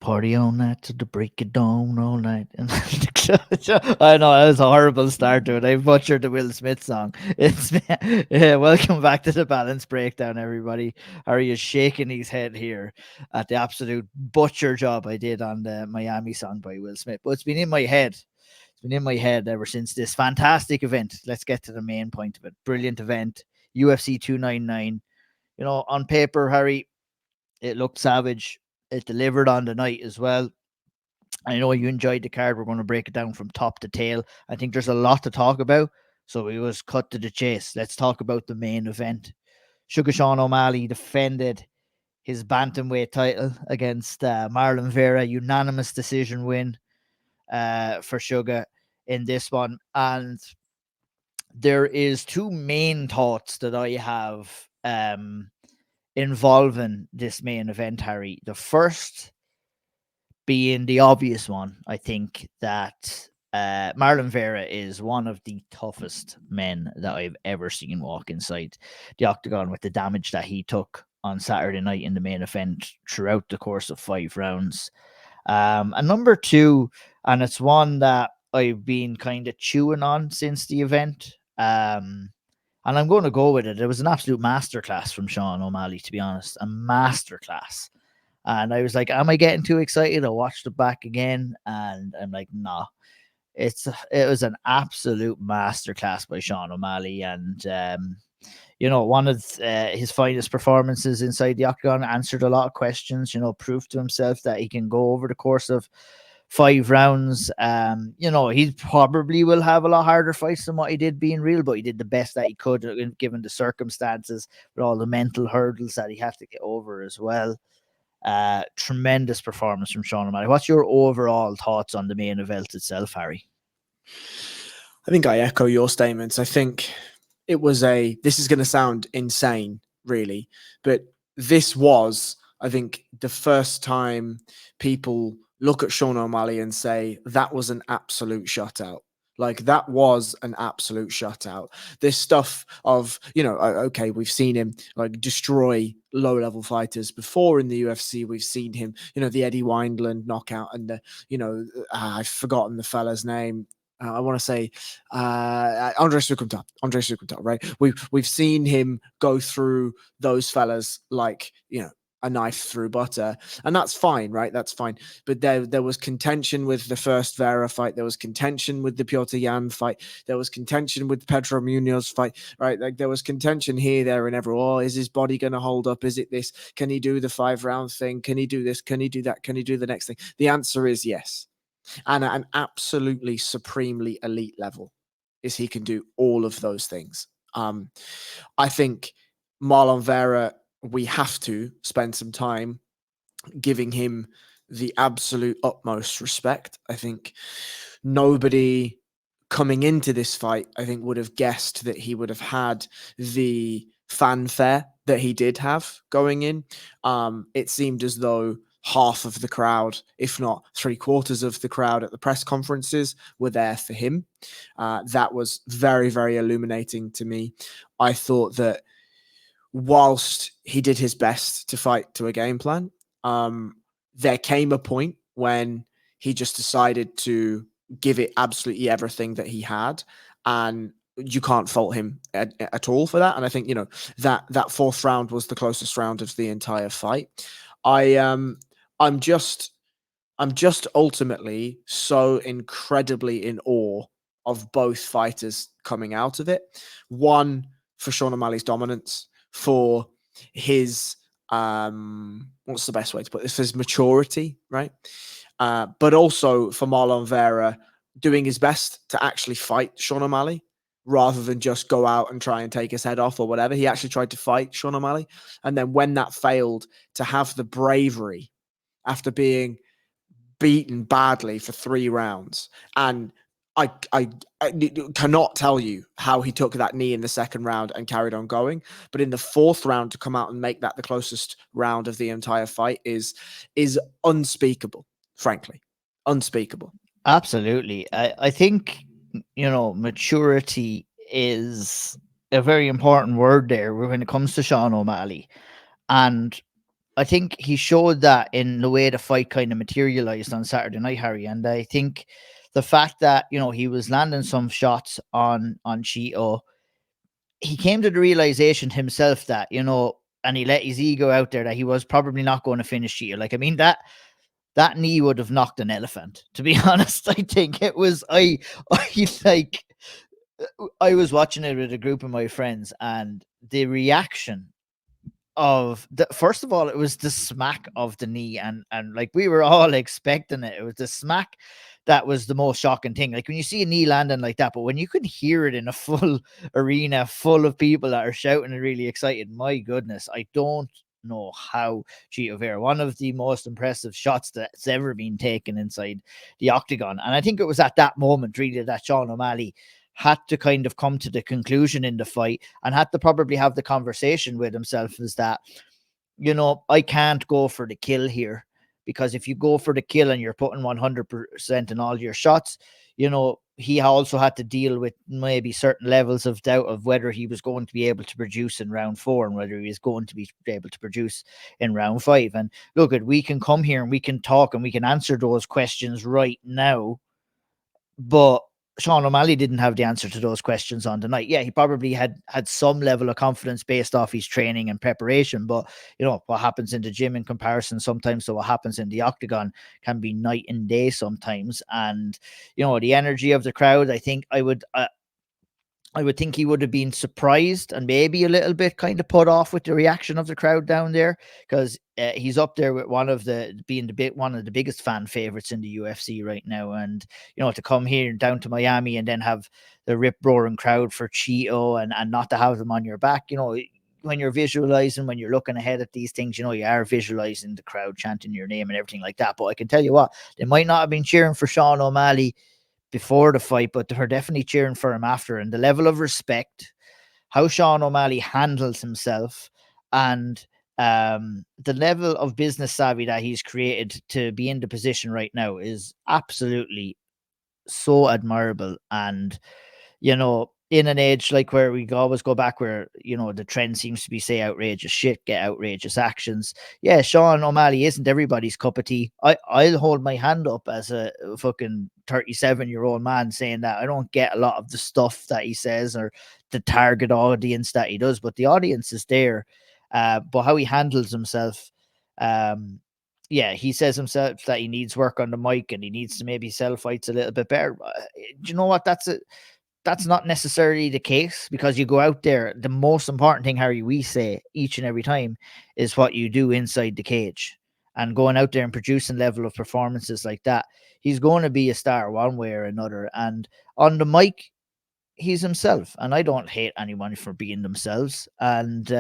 Party all night to the break of dawn all night. And I know that was a horrible start to it. I butchered the Will Smith song. It's yeah, welcome back to the balance breakdown, everybody. Harry is shaking his head here at the absolute butcher job I did on the Miami song by Will Smith. But it's been in my head. It's been in my head ever since this fantastic event. Let's get to the main point of it. Brilliant event. UFC 299. You know, on paper, Harry, it looked savage. It delivered on the night as well. I know you enjoyed the card. We're going to break it down from top to tail. I think there's a lot to talk about. So we was cut to the chase. Let's talk about the main event. Sugar Sean O'Malley defended his bantamweight title against Marlon Vera. Unanimous decision win for Sugar in this one. And there is two main thoughts that I have involving this main event, Harry. The first being the obvious one, I think that Marlon Vera is one of the toughest men that I've ever seen walk inside the octagon with the damage that he took on Saturday night in the main event throughout the course of 5 rounds. And number two, and it's one that I've been kind of chewing on since the event, and I'm going to go with it. It was an absolute masterclass from Sean O'Malley, to be honest, a masterclass. And I was like, am I getting too excited? I watched it back again, and I'm like, nah. It was an absolute masterclass by Sean O'Malley, and you know, one of his finest performances inside the octagon. Answered a lot of questions. You know, proved to himself that he can go over the course of 5 rounds. You know, he probably will have a lot harder fights than what he did being real, but he did the best that he could given the circumstances with all the mental hurdles that he had to get over as well. Tremendous performance from Sean O'Malley. What's your overall thoughts on the main event itself, Harry? I think I echo your statements. I think it was this is going to sound insane, really, but this was, I think, the first time people look at Sean O'Malley and say that was an absolute shutout. Like, that was an absolute shutout. This stuff of, you know, okay, we've seen him like destroy low-level fighters before in the UFC. We've seen him, you know, the Eddie Wineland knockout and the, you know, I've forgotten the fella's name. I want to say Andre Sukumta, right? We've seen him go through those fellas like, you know, a knife through butter, and that's fine, right? That's fine. But there was contention with the first Vera fight. There was contention with the Piotr Jan fight. There was contention with Pedro Munhoz fight, right? Like, there was contention here, there, and everywhere. Oh, is his body going to hold up? Is it this? Can he do the 5-round thing? Can he do this? Can he do that? Can he do the next thing? The answer is yes. And at an absolutely supremely elite level is he can do all of those things. I think Marlon Vera, we have to spend some time giving him the absolute utmost respect. I think nobody coming into this fight, I think, would have guessed that he would have had the fanfare that he did have going in. It seemed as though half of the crowd, if not 3/4 of the crowd at the press conferences, were there for him. That was very, very illuminating to me. I thought that whilst he did his best to fight to a game plan, there came a point when he just decided to give it absolutely everything that he had, and you can't fault him at all for that. And I think, you know, that 4th round was the closest round of the entire fight. I'm just ultimately so incredibly in awe of both fighters coming out of it. One, for Sean O'Malley's dominance, for his what's the best way to put this? For his maturity, right? But also for Marlon Vera doing his best to actually fight Sean O'Malley rather than just go out and try and take his head off or whatever. He actually tried to fight Sean O'Malley. And then when that failed, to have the bravery after being beaten badly for 3 rounds. And I cannot tell you how he took that knee in the 2nd round and carried on going. But in the 4th round, to come out and make that the closest round of the entire fight is unspeakable, frankly. Unspeakable. Absolutely. I think, you know, maturity is a very important word there when it comes to Sean O'Malley. And I think he showed that in the way the fight kind of materialized on Saturday night, Harry. And I think the fact that, you know, he was landing some shots on Chito, he came to the realization himself that, you know, and he let his ego out there that he was probably not going to finish Chito. Like, I mean, that knee would have knocked an elephant, to be honest. I think it was, I like, I was watching it with a group of my friends, and the reaction of the, first of all, it was the smack of the knee, and like we were all expecting it. It was the smack that was the most shocking thing. Like when you see a knee landing like that, but when you can hear it in a full arena full of people that are shouting and really excited, my goodness, I don't know how Chito Vera, one of the most impressive shots that's ever been taken inside the octagon. And I think it was at that moment really that Sean O'Malley had to kind of come to the conclusion in the fight and had to probably have the conversation with himself, is that, you know, I can't go for the kill here, because if you go for the kill and you're putting 100% in all your shots, you know, he also had to deal with maybe certain levels of doubt of whether he was going to be able to produce in round 4 and whether he was going to be able to produce in round 5. And look, we can come here and we can talk and we can answer those questions right now, but Sean O'Malley didn't have the answer to those questions on the night. Yeah, he probably had some level of confidence based off his training and preparation, but you know what happens in the gym in comparison sometimes to what happens in the octagon can be night and day sometimes. And you know, the energy of the crowd, I think I would think he would have been surprised and maybe a little bit kind of put off with the reaction of the crowd down there, because he's up there with one of the biggest fan favorites in the UFC right now. And you know, to come here down to Miami and then have the rip roaring crowd for Chito and not to have them on your back, you know, when you're visualizing, when you're looking ahead at these things, you know, you are visualizing the crowd chanting your name and everything like that. But I can tell you what, they might not have been cheering for Sean O'Malley before the fight, but they're definitely cheering for him after. And the level of respect, how Sean O'Malley handles himself, and the level of business savvy that he's created to be in the position right now is absolutely so admirable. And you know, in an age like where we always go back, where, you know, the trend seems to be say outrageous shit, get outrageous actions. Yeah, Sean O'Malley isn't everybody's cup of tea. I'll hold my hand up as a fucking 37-year-old man saying that I don't get a lot of the stuff that he says or the target audience that he does, but the audience is there. But how he handles himself, yeah, he says himself that he needs work on the mic and he needs to maybe sell fights a little bit better. Do you know what? That's not necessarily the case, because you go out there. The most important thing, Harry, we say each and every time, is what you do inside the cage, and going out there and producing level of performances like that. He's going to be a star one way or another. And on the mic, he's himself, and I don't hate anyone for being themselves. And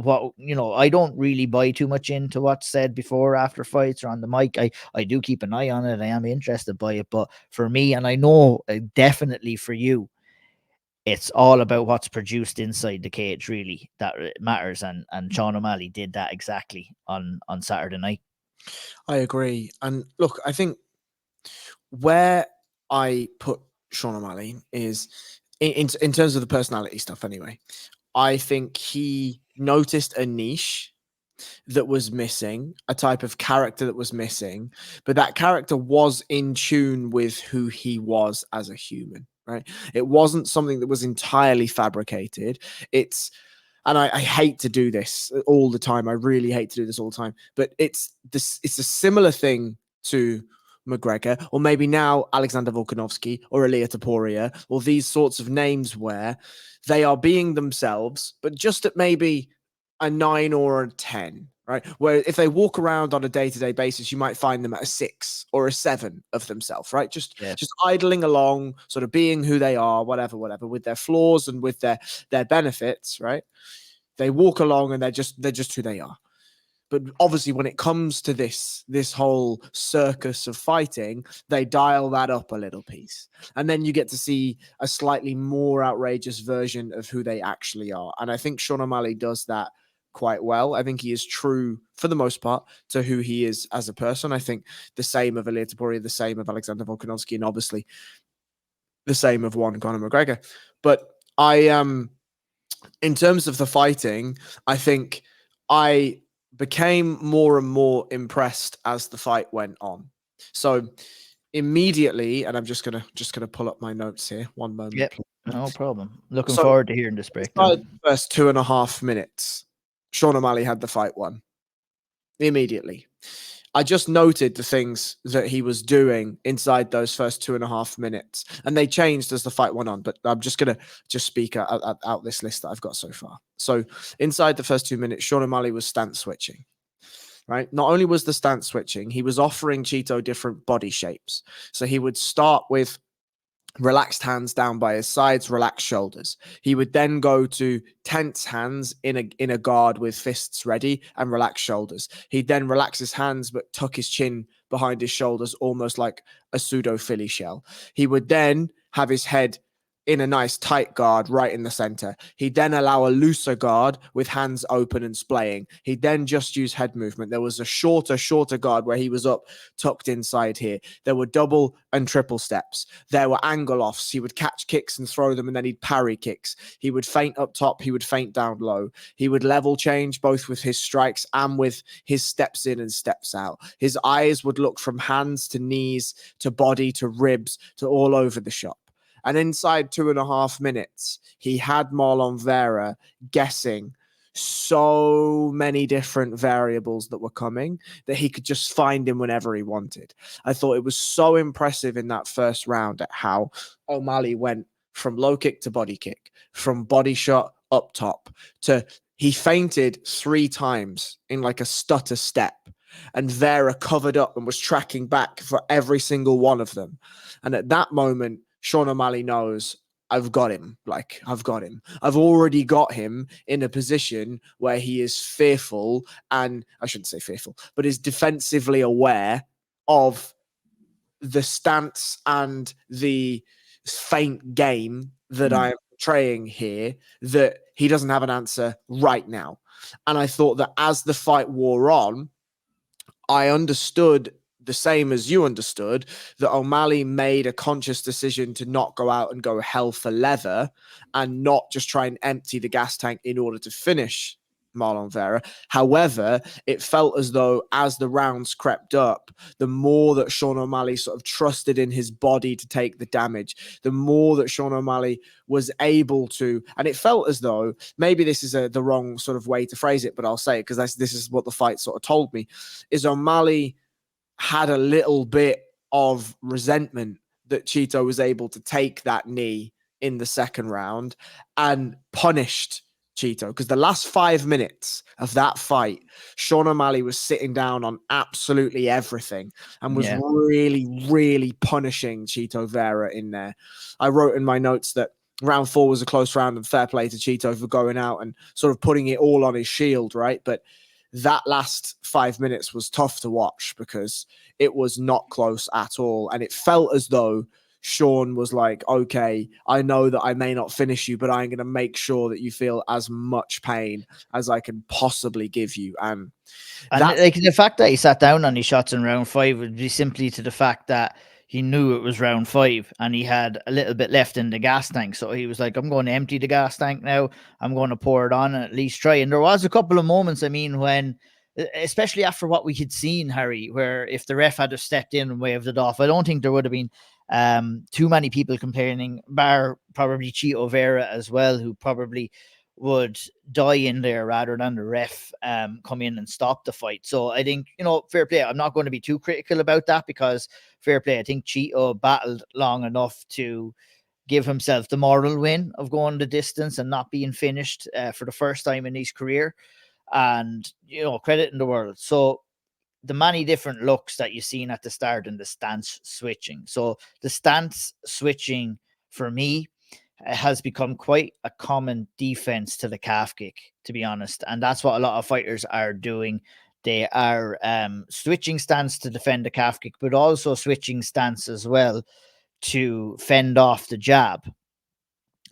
what, you know, I don't really buy too much into what's said before, after fights, or on the mic. I do keep an eye on it. I am interested by it, but for me, and I know definitely for you, it's all about what's produced inside the cage, really, that matters. And Sean O'Malley did that exactly on Saturday night. I agree. And look, I think where I put Sean O'Malley is in terms of the personality stuff anyway. I think he noticed a niche that was missing, a type of character that was missing, but that character was in tune with who he was as a human, right? It wasn't something that was entirely fabricated. And I hate to do this all the time. I really hate to do this all the time, but it's a similar thing to McGregor, or maybe now Alexander Volkanovski or Ilia Topuria, or these sorts of names where they are being themselves, but just at maybe a 9 or a 10, right? Where if they walk around on a day-to-day basis, you might find them at a 6 or a 7 of themselves, right? Just idling along, sort of being who they are, whatever, with their flaws and with their benefits, right? They walk along and they're just who they are. But obviously, when it comes to this whole circus of fighting, they dial that up a little piece. And then you get to see a slightly more outrageous version of who they actually are. And I think Sean O'Malley does that quite well. I think he is true, for the most part, to who he is as a person. I think the same of Ilia Topuria, the same of Alexander Volkanovski, and obviously the same of one Conor McGregor. But in terms of the fighting, I think I became more and more impressed as the fight went on. So immediately, and I'm just gonna pull up my notes here. One moment. Yep, no problem. Looking So, forward to hearing this breakdown. The first 2.5 minutes, Sean O'Malley had the fight won immediately. I just noted the things that he was doing inside those first 2.5 minutes, and they changed as the fight went on. But I'm just gonna speak out this list that I've got so far. So inside the first 2 minutes, Sean O'Malley was stance switching. Right. Not only was the stance switching, he was offering Chito different body shapes. So he would start with relaxed hands down by his sides, relaxed shoulders. He would then go to tense hands in a guard with fists ready and relaxed shoulders. He'd then relax his hands but tuck his chin behind his shoulders, almost like a pseudo Philly shell. He would then have his head in a nice tight guard right in the center. He'd then allow a looser guard with hands open and splaying. He'd then just use head movement. There was a shorter guard where he was up tucked inside here. There were double and triple steps. There were angle offs. He would catch kicks and throw them, and then he'd parry kicks. He would feint up top. He would feint down low. He would level change both with his strikes and with his steps in and steps out. His eyes would look from hands to knees to body to ribs to all over the shop. And inside 2.5 minutes, he had Marlon Vera guessing so many different variables that were coming that he could just find him whenever he wanted. I thought it was so impressive in that first round at how O'Malley went from low kick to body kick, from body shot up top to he feinted 3 times in like a stutter step. And Vera covered up and was tracking back for every single one of them. And at that moment, Sean O'Malley knows I've got him. I've got him. I've already got him in a position where he is fearful, and I shouldn't say fearful, but is defensively aware of the stance and the feint game that I'm portraying here, that he doesn't have an answer right now. And I thought that as the fight wore on, I understood the same as you understood, that O'Malley made a conscious decision to not go out and go hell for leather and not just try and empty the gas tank in order to finish Marlon Vera. However, it felt as though as the rounds crept up, the more that Sean O'Malley sort of trusted in his body to take the damage, the more that Sean O'Malley was able to, and it felt as though, maybe this is the wrong sort of way to phrase it, but I'll say it because this is what the fight sort of told me, is O'Malley had a little bit of resentment that Chito was able to take that knee in the second round and punished Chito, because the last 5 minutes of that fight, Sean O'Malley was sitting down on absolutely everything and was really punishing Chito Vera in there. I wrote in my notes that round 4 was a close round and fair play to Chito for going out and sort of putting it all on his shield, right? But that last 5 minutes was tough to watch because it was not close at all. And it felt as though Sean was like, okay, I know that I may not finish you, but I'm going to make sure that you feel as much pain as I can possibly give you. And like the fact that he sat down on his shots in round 5 would be simply to the fact that he knew it was round 5 and he had a little bit left in the gas tank. So he was like, I'm going to empty the gas tank now. I'm going to pour it on and at least try. And there was a couple of moments, I mean, when, especially after what we had seen, Harry, where if the ref had stepped in and waved it off, I don't think there would have been too many people complaining, bar probably Chito Vera as well, who probably would die in there rather than the ref come in and stop the fight. So I think, fair play. I'm not going to be too critical about that because fair play. I think Chito battled long enough to give himself the moral win of going the distance and not being finished for the first time in his career. And, credit in the world. So the many different looks that you've seen at the start and the stance switching. So the stance switching for me has become quite a common defense to the calf kick, to be honest. And that's what a lot of fighters are doing. They are switching stance to defend the calf kick, but also switching stance as well to fend off the jab.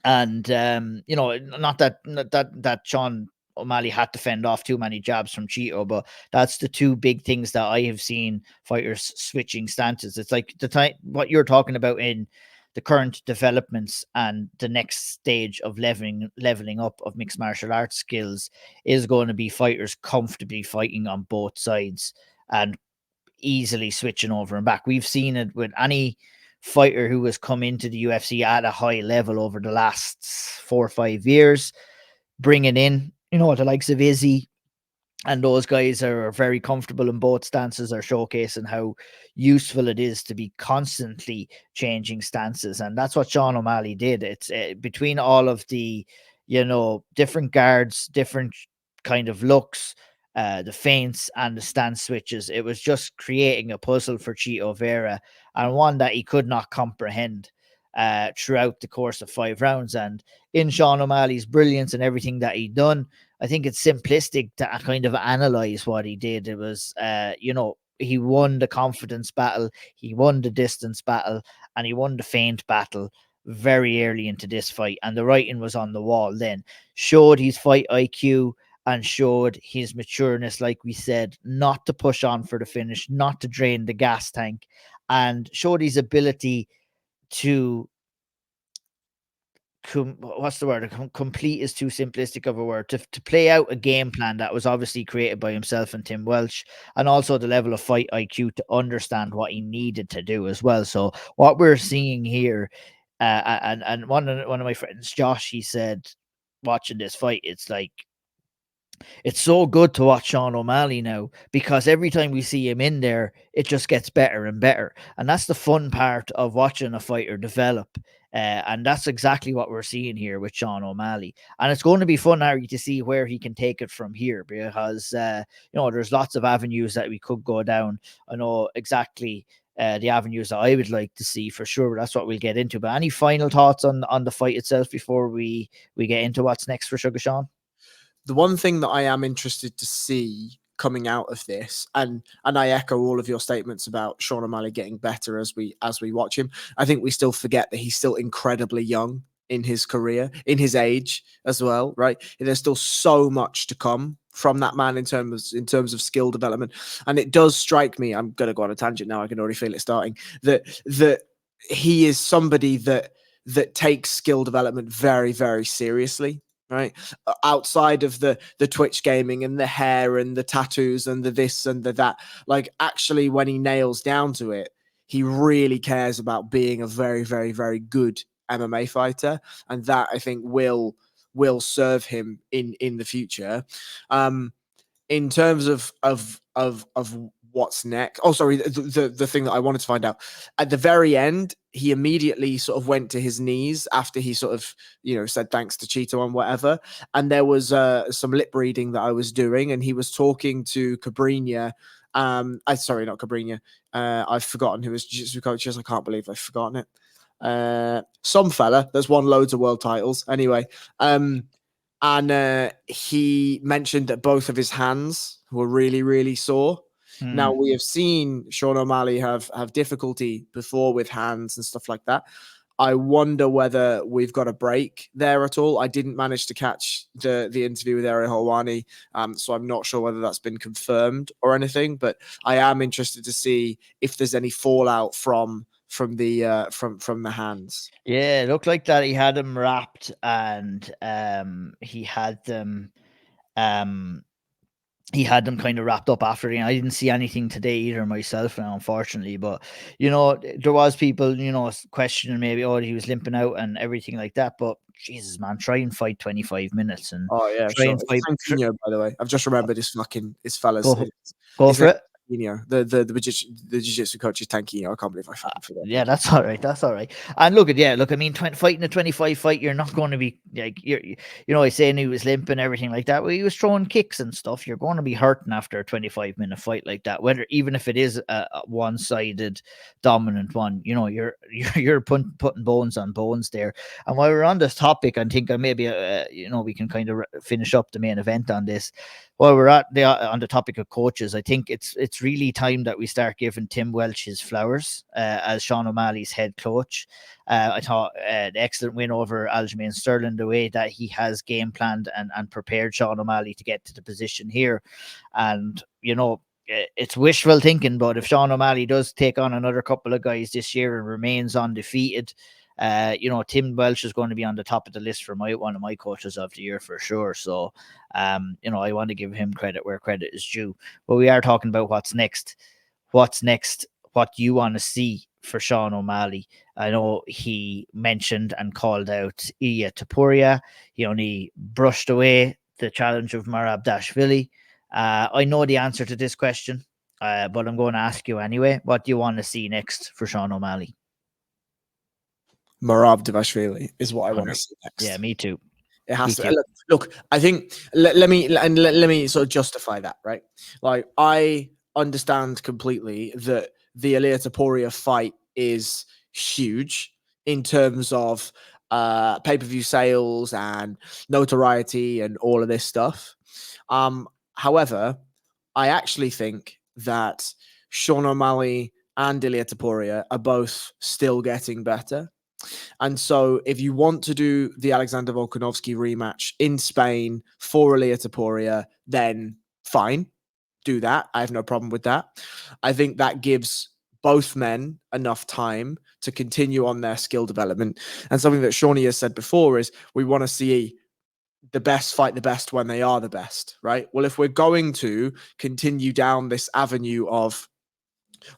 And, not that Sean O'Malley had to fend off too many jabs from Chito, but that's the two big things that I have seen fighters switching stances. It's like the time what you're talking about in the current developments and the next stage of leveling up of mixed martial arts skills is going to be fighters comfortably fighting on both sides and easily switching over and back. We've seen it with any fighter who has come into the UFC at a high level over the last 4 or 5 years, bringing in, the likes of Izzy, and those guys are very comfortable in both stances, are showcasing how useful it is to be constantly changing stances. And that's what Sean O'Malley did. It's between all of the, different guards, different kind of looks, the feints and the stance switches. It was just creating a puzzle for Chito Vera, and one that he could not comprehend throughout the course of 5 rounds. And in Sean O'Malley's brilliance and everything that he'd done, I think it's simplistic to kind of analyze what he did. It was, he won the confidence battle, he won the distance battle, and he won the feint battle very early into this fight. And the writing was on the wall then. Showed his fight IQ and showed his matureness, like we said, not to push on for the finish, not to drain the gas tank, and showed his ability to complete is too simplistic of a word, to play out a game plan that was obviously created by himself and Tim Welch, and also the level of fight IQ to understand what he needed to do as well. So what we're seeing here, and one of my friends, Josh, he said, watching this fight, it's so good to watch Sean O'Malley now, because every time we see him in there, it just gets better and better. And that's the fun part of watching a fighter develop. And that's exactly what we're seeing here with Sean O'Malley. And it's going to be fun, Harry, to see where he can take it from here, because, there's lots of avenues that we could go down. I know exactly the avenues that I would like to see for sure. That's what we'll get into. But any final thoughts on the fight itself before we get into what's next for Sugar Sean? The one thing that I am interested to see coming out of this, and I echo all of your statements about Sean O'Malley getting better as we watch him. I think we still forget that he's still incredibly young in his career, in his age as well, right? There's still so much to come from that man in terms of skill development. And it does strike me, I'm going to go on a tangent now, I can already feel it starting, that he is somebody that takes skill development very, very seriously. Right, outside of the Twitch gaming and the hair and the tattoos and the this and the that, like actually when he nails down to it, he really cares about being a very, very, very good MMA fighter, and that I think will serve him in the future. In terms of what's next. Oh, sorry. The thing that I wanted to find out at the very end, he immediately sort of went to his knees after he sort of, said thanks to Chito and whatever. And there was some lip reading that I was doing, and he was talking to Cabrinha. Sorry, not Cabrinha. I've forgotten who his jiu-jitsu coach is. I can't believe I've forgotten it. Some fella that's won loads of world titles. Anyway, and he mentioned that both of his hands were really, really sore. Now, we have seen Sean O'Malley have difficulty before with hands and stuff like that. I wonder whether we've got a break there at all. I didn't manage to catch the interview with Ariel Helwani, so I'm not sure whether that's been confirmed or anything, but I am interested to see if there's any fallout from the hands. Yeah, it looked like that he had them wrapped, and he had them kind of wrapped up after. I didn't see anything today either myself now, unfortunately, but there was people questioning maybe, he was limping out and everything like that, but Jesus, man, try and fight 25 minutes and try and fight. By the way, I've just remembered his fellas. Go for it. The jiu-jitsu coach is Tanquino. I can't believe I fucking forgot. Yeah, that's all right. And look, I mean, fighting a 25 fight, you're not going to be like, he's saying he was limping, everything like that. Well, he was throwing kicks and stuff. You're going to be hurting after a 25-minute fight like that, even if it is a one-sided dominant one. You're putting bones on bones there. And while we're on this topic, I think maybe we can kind of finish up the main event on this. While we're on the topic of coaches, I think it's really time that we start giving Tim Welch his flowers as Sean O'Malley's head coach. I thought the excellent win over Aljamain Sterling, the way that he has game planned and prepared Sean O'Malley to get to the position here. And, it's wishful thinking, but if Sean O'Malley does take on another couple of guys this year and remains undefeated, You know, Tim Welch is going to be on the top of the list for one of my coaches of the year for sure. So, you know, I want to give him credit where credit is due. But we are talking about what's next. What's next? What you want to see for Sean O'Malley. I know he mentioned and called out Ilia Topuria. He only brushed away the challenge of Marabdashvili. I know the answer to this question, but I'm going to ask you anyway. What do you want to see next for Sean O'Malley? Marabdashvili is what I want to see next. Yeah, me too. It has to look. I think let me sort of justify that, right? Like, I understand completely that the Ilia Topuria fight is huge in terms of pay-per-view sales and notoriety and all of this stuff. However, I actually think that Sean O'Malley and Ilia Topuria are both still getting better. And so if you want to do the Alexander Volkanovski rematch in Spain for Ilia Topuria, then fine, do that. I have no problem with that. I think that gives both men enough time to continue on their skill development. And something that Shawnee has said before is we want to see the best fight the best when they are the best, right? Well, if we're going to continue down this avenue of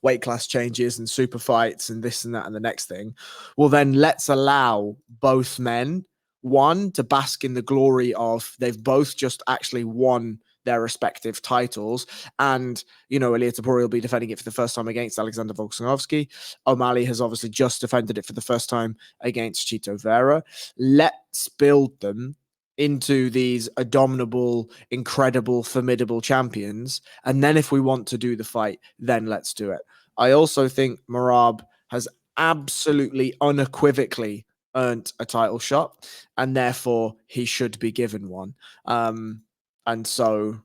weight class changes and super fights and this and that and the next thing, well, then let's allow both men, one, to bask in the glory of they've both just actually won their respective titles. And, you know, Ilia Topuria will be defending it for the first time against Alexander Volkanovski. O'Malley has obviously just defended it for the first time against Chito Vera. Let's build them into these abominable, incredible, formidable champions. And then if we want to do the fight, then let's do it. I also think Merab has absolutely unequivocally earned a title shot, and therefore he should be given one. And so,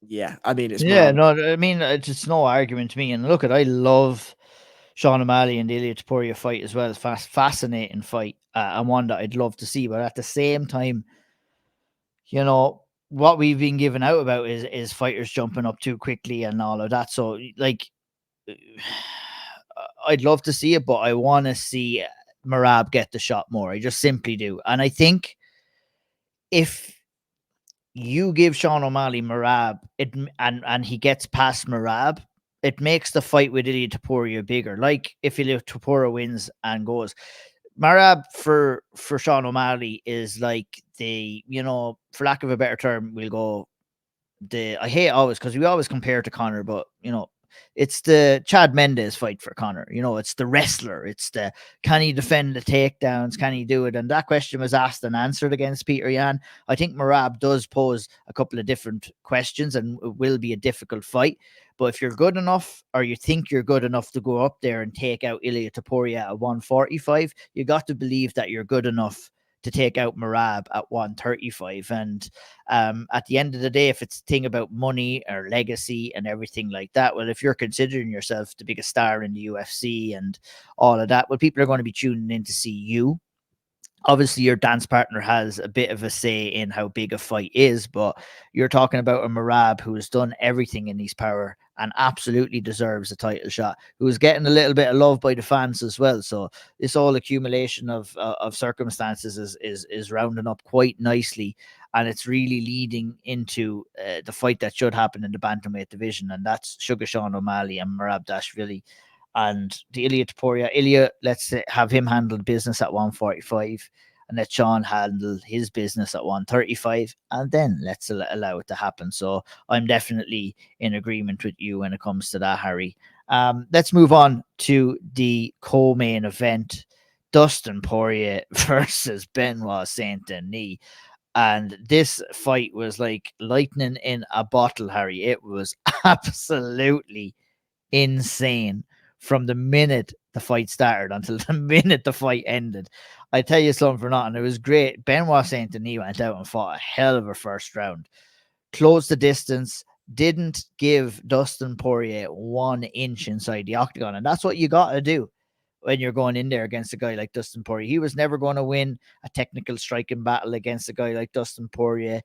yeah, I mean, it's Merab. No, I mean, it's no argument to me. And look, I love Sean O'Malley and the Ilia Topuria fight as well. It's fascinating fight, and one that I'd love to see. But at the same time, you know, what we've been given out about is fighters jumping up too quickly and all of that. So, like, I'd love to see it, but I want to see Merab get the shot more. I just simply do. And I think if you give Sean O'Malley Merab, and he gets past Merab, it makes the fight with Ilia Topuria bigger. Like, if Ilia Topuria wins and goes, Merab for Sean O'Malley is like the, you know, for lack of a better term, we'll go I hate always, because we always compare to Conor, but, you know, it's the Chad Mendes fight for Conor. You know, it's the wrestler. It's the, can he defend the takedowns? Can he do it? And that question was asked and answered against Peter Yan. I think Merab does pose a couple of different questions, and it will be a difficult fight. But if you're good enough, or you think you're good enough to go up there and take out Ilia Topuria at 145, you got to believe that you're good enough to take out Merab at 135. And at the end of the day, if it's a thing about money or legacy and everything like that, well, if you're considering yourself the biggest star in the UFC and all of that, well, people are going to be tuning in to see you. Obviously, your dance partner has a bit of a say in how big a fight is, but you're talking about a Merab who has done everything in his power and absolutely deserves a title shot, who is getting a little bit of love by the fans as well. So this whole accumulation of circumstances is rounding up quite nicely, and it's really leading into the fight that should happen in the bantamweight division, and that's Sugar Sean O'Malley and Marabdashvili. And the Ilia Topuria, let's have him handle business at 145, and let Sean handle his business at 135, and then let's allow it to happen. So I'm definitely in agreement with you when it comes to that, Harry. Let's move on to the co-main event, Dustin Poirier versus Benoit Saint Denis. And this fight was like lightning in a bottle, Harry. It was absolutely insane from the minute the fight started until the minute the fight ended. I tell you something for nothing, it was great. Benoit Saint Denis went out and fought a hell of a first round, closed the distance, didn't give Dustin Poirier 1 inch inside the octagon, and that's what you got to do when you're going in there against a guy like Dustin Poirier. He was never going to win a technical striking battle against a guy like Dustin Poirier.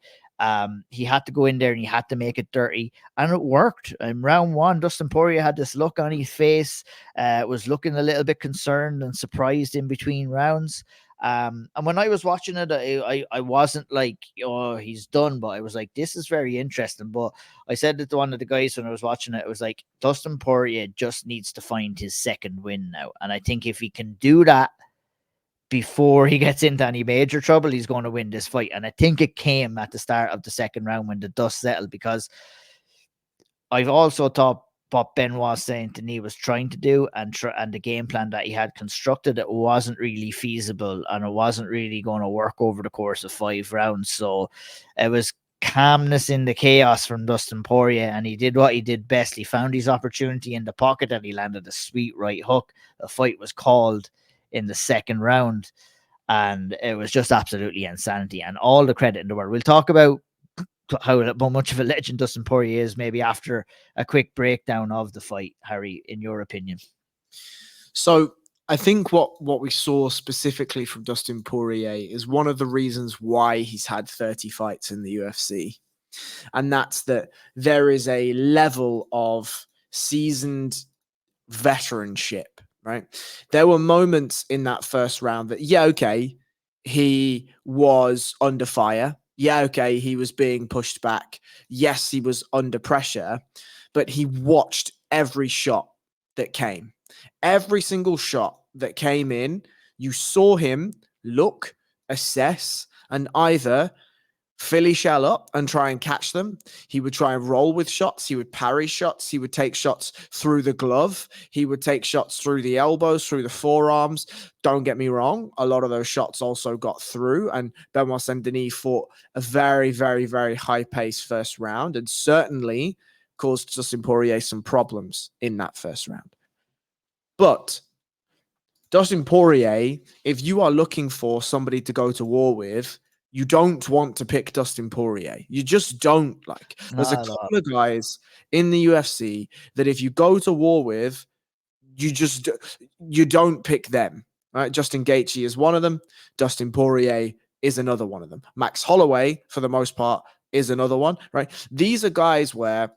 He had to go in there and he had to make it dirty, and it worked. In round one, Dustin Poirier had this look on his face, was looking a little bit concerned and surprised in between rounds. And when I was watching it, I wasn't like, oh, he's done, but I was like, this is very interesting. But I said to one of the guys when I was watching it, it was like, Dustin Poirier just needs to find his second win now. And I think if he can do that before he gets into any major trouble, he's going to win this fight. And I think it came at the start of the second round when the dust settled, because I've also thought what Benoit Saint Denis was trying to do and the game plan that he had constructed, it wasn't really feasible, and it wasn't really going to work over the course of 5 rounds. So it was calmness in the chaos from Dustin Poirier, and he did what he did best. He found his opportunity in the pocket and he landed a sweet right hook. The fight was called in the second round, and it was just absolutely insanity, and all the credit in the world. We'll talk about how much of a legend Dustin Poirier is maybe after a quick breakdown of the fight. Harry, in your opinion? So I think what we saw specifically from Dustin Poirier is one of the reasons why he's had 30 fights in the UFC. And that's that there is a level of seasoned veteranship, right? There were moments in that first round that, yeah, okay, he was under fire. Yeah, okay, he was being pushed back. Yes, he was under pressure, but he watched every shot that came. Every single shot that came in, you saw him look, assess, and either Philly shell up and try and catch them. He would try and roll with shots. He would parry shots. He would take shots through the glove. He would take shots through the elbows, through the forearms. Don't get me wrong. A lot of those shots also got through, and Benoit Saint Denis fought a very, very, very high pace first round, and certainly caused Dustin Poirier some problems in that first round. But Dustin Poirier, if you are looking for somebody to go to war with, you don't want to pick Dustin Poirier. You just don't. Like, there's a couple of guys in the UFC that if you go to war with, you don't pick them. Right? Justin Gaethje is one of them. Dustin Poirier is another one of them. Max Holloway, for the most part, is another one. Right? These are guys where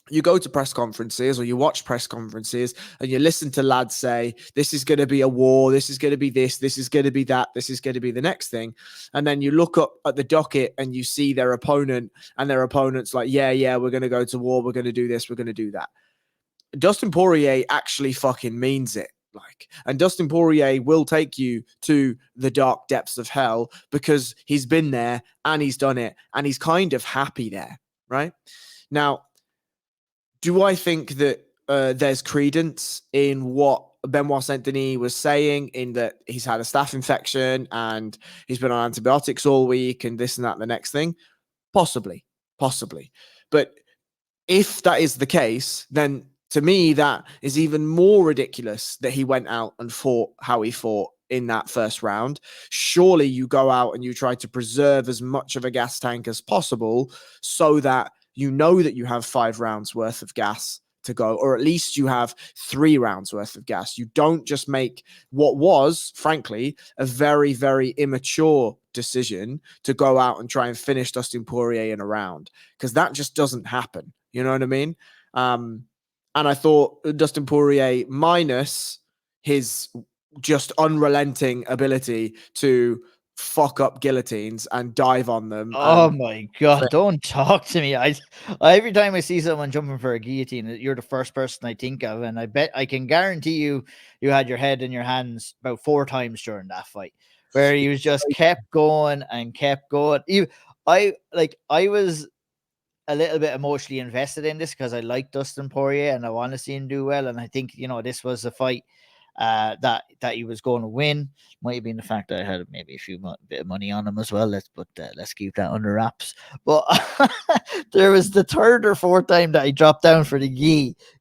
you go to press conferences or you watch press conferences and you listen to lads say, this is going to be a war. This is going to be this. This is going to be that. This is going to be the next thing. And then you look up at the docket and you see their opponent, and their opponent's like, yeah, we're going to go to war. We're going to do this. We're going to do that. Dustin Poirier actually fucking means it. And Dustin Poirier will take you to the dark depths of hell because he's been there and he's done it and he's kind of happy there. Right now, do I think that there's credence in what Benoit Saint Denis was saying, in that he's had a staph infection and he's been on antibiotics all week and this and that and the next thing? Possibly. But if that is the case, then to me, that is even more ridiculous that he went out and fought how he fought in that first round. Surely you go out and you try to preserve as much of a gas tank as possible so that you know that you have 5 rounds worth of gas to go, or at least you have 3 rounds worth of gas. You don't just make what was, frankly, a very, very immature decision to go out and try and finish Dustin Poirier in a round, because that just doesn't happen. You know what I mean? And I thought Dustin Poirier, minus his just unrelenting ability to fuck up guillotines and dive on them. Oh my God, don't talk to me. I every time I see someone jumping for a guillotine, you're the first person I think of, and I can guarantee you had your head in your hands about 4 times during that fight, where he was just kept going and kept going. I was a little bit emotionally invested in this because I like Dustin Poirier and I want to see him do well, and I think this was a fight that he was going to win. Might have been the fact that I had maybe a bit of money on him as well. Let's keep that under wraps. But there was the 3rd or 4th time that I dropped down for the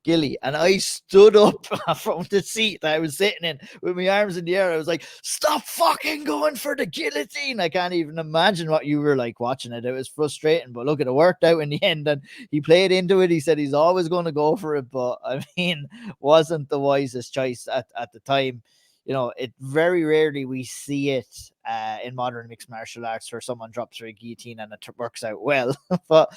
gilly, and I stood up from the seat that I was sitting in with my arms in the air. I was like, "Stop fucking going for the guillotine!" I can't even imagine what you were like watching it. It was frustrating, but look, it worked out in the end, and he played into it. He said he's always going to go for it, but I mean, wasn't the wisest choice at the time. It very rarely we see it in modern mixed martial arts where someone drops through a guillotine and it works out well. But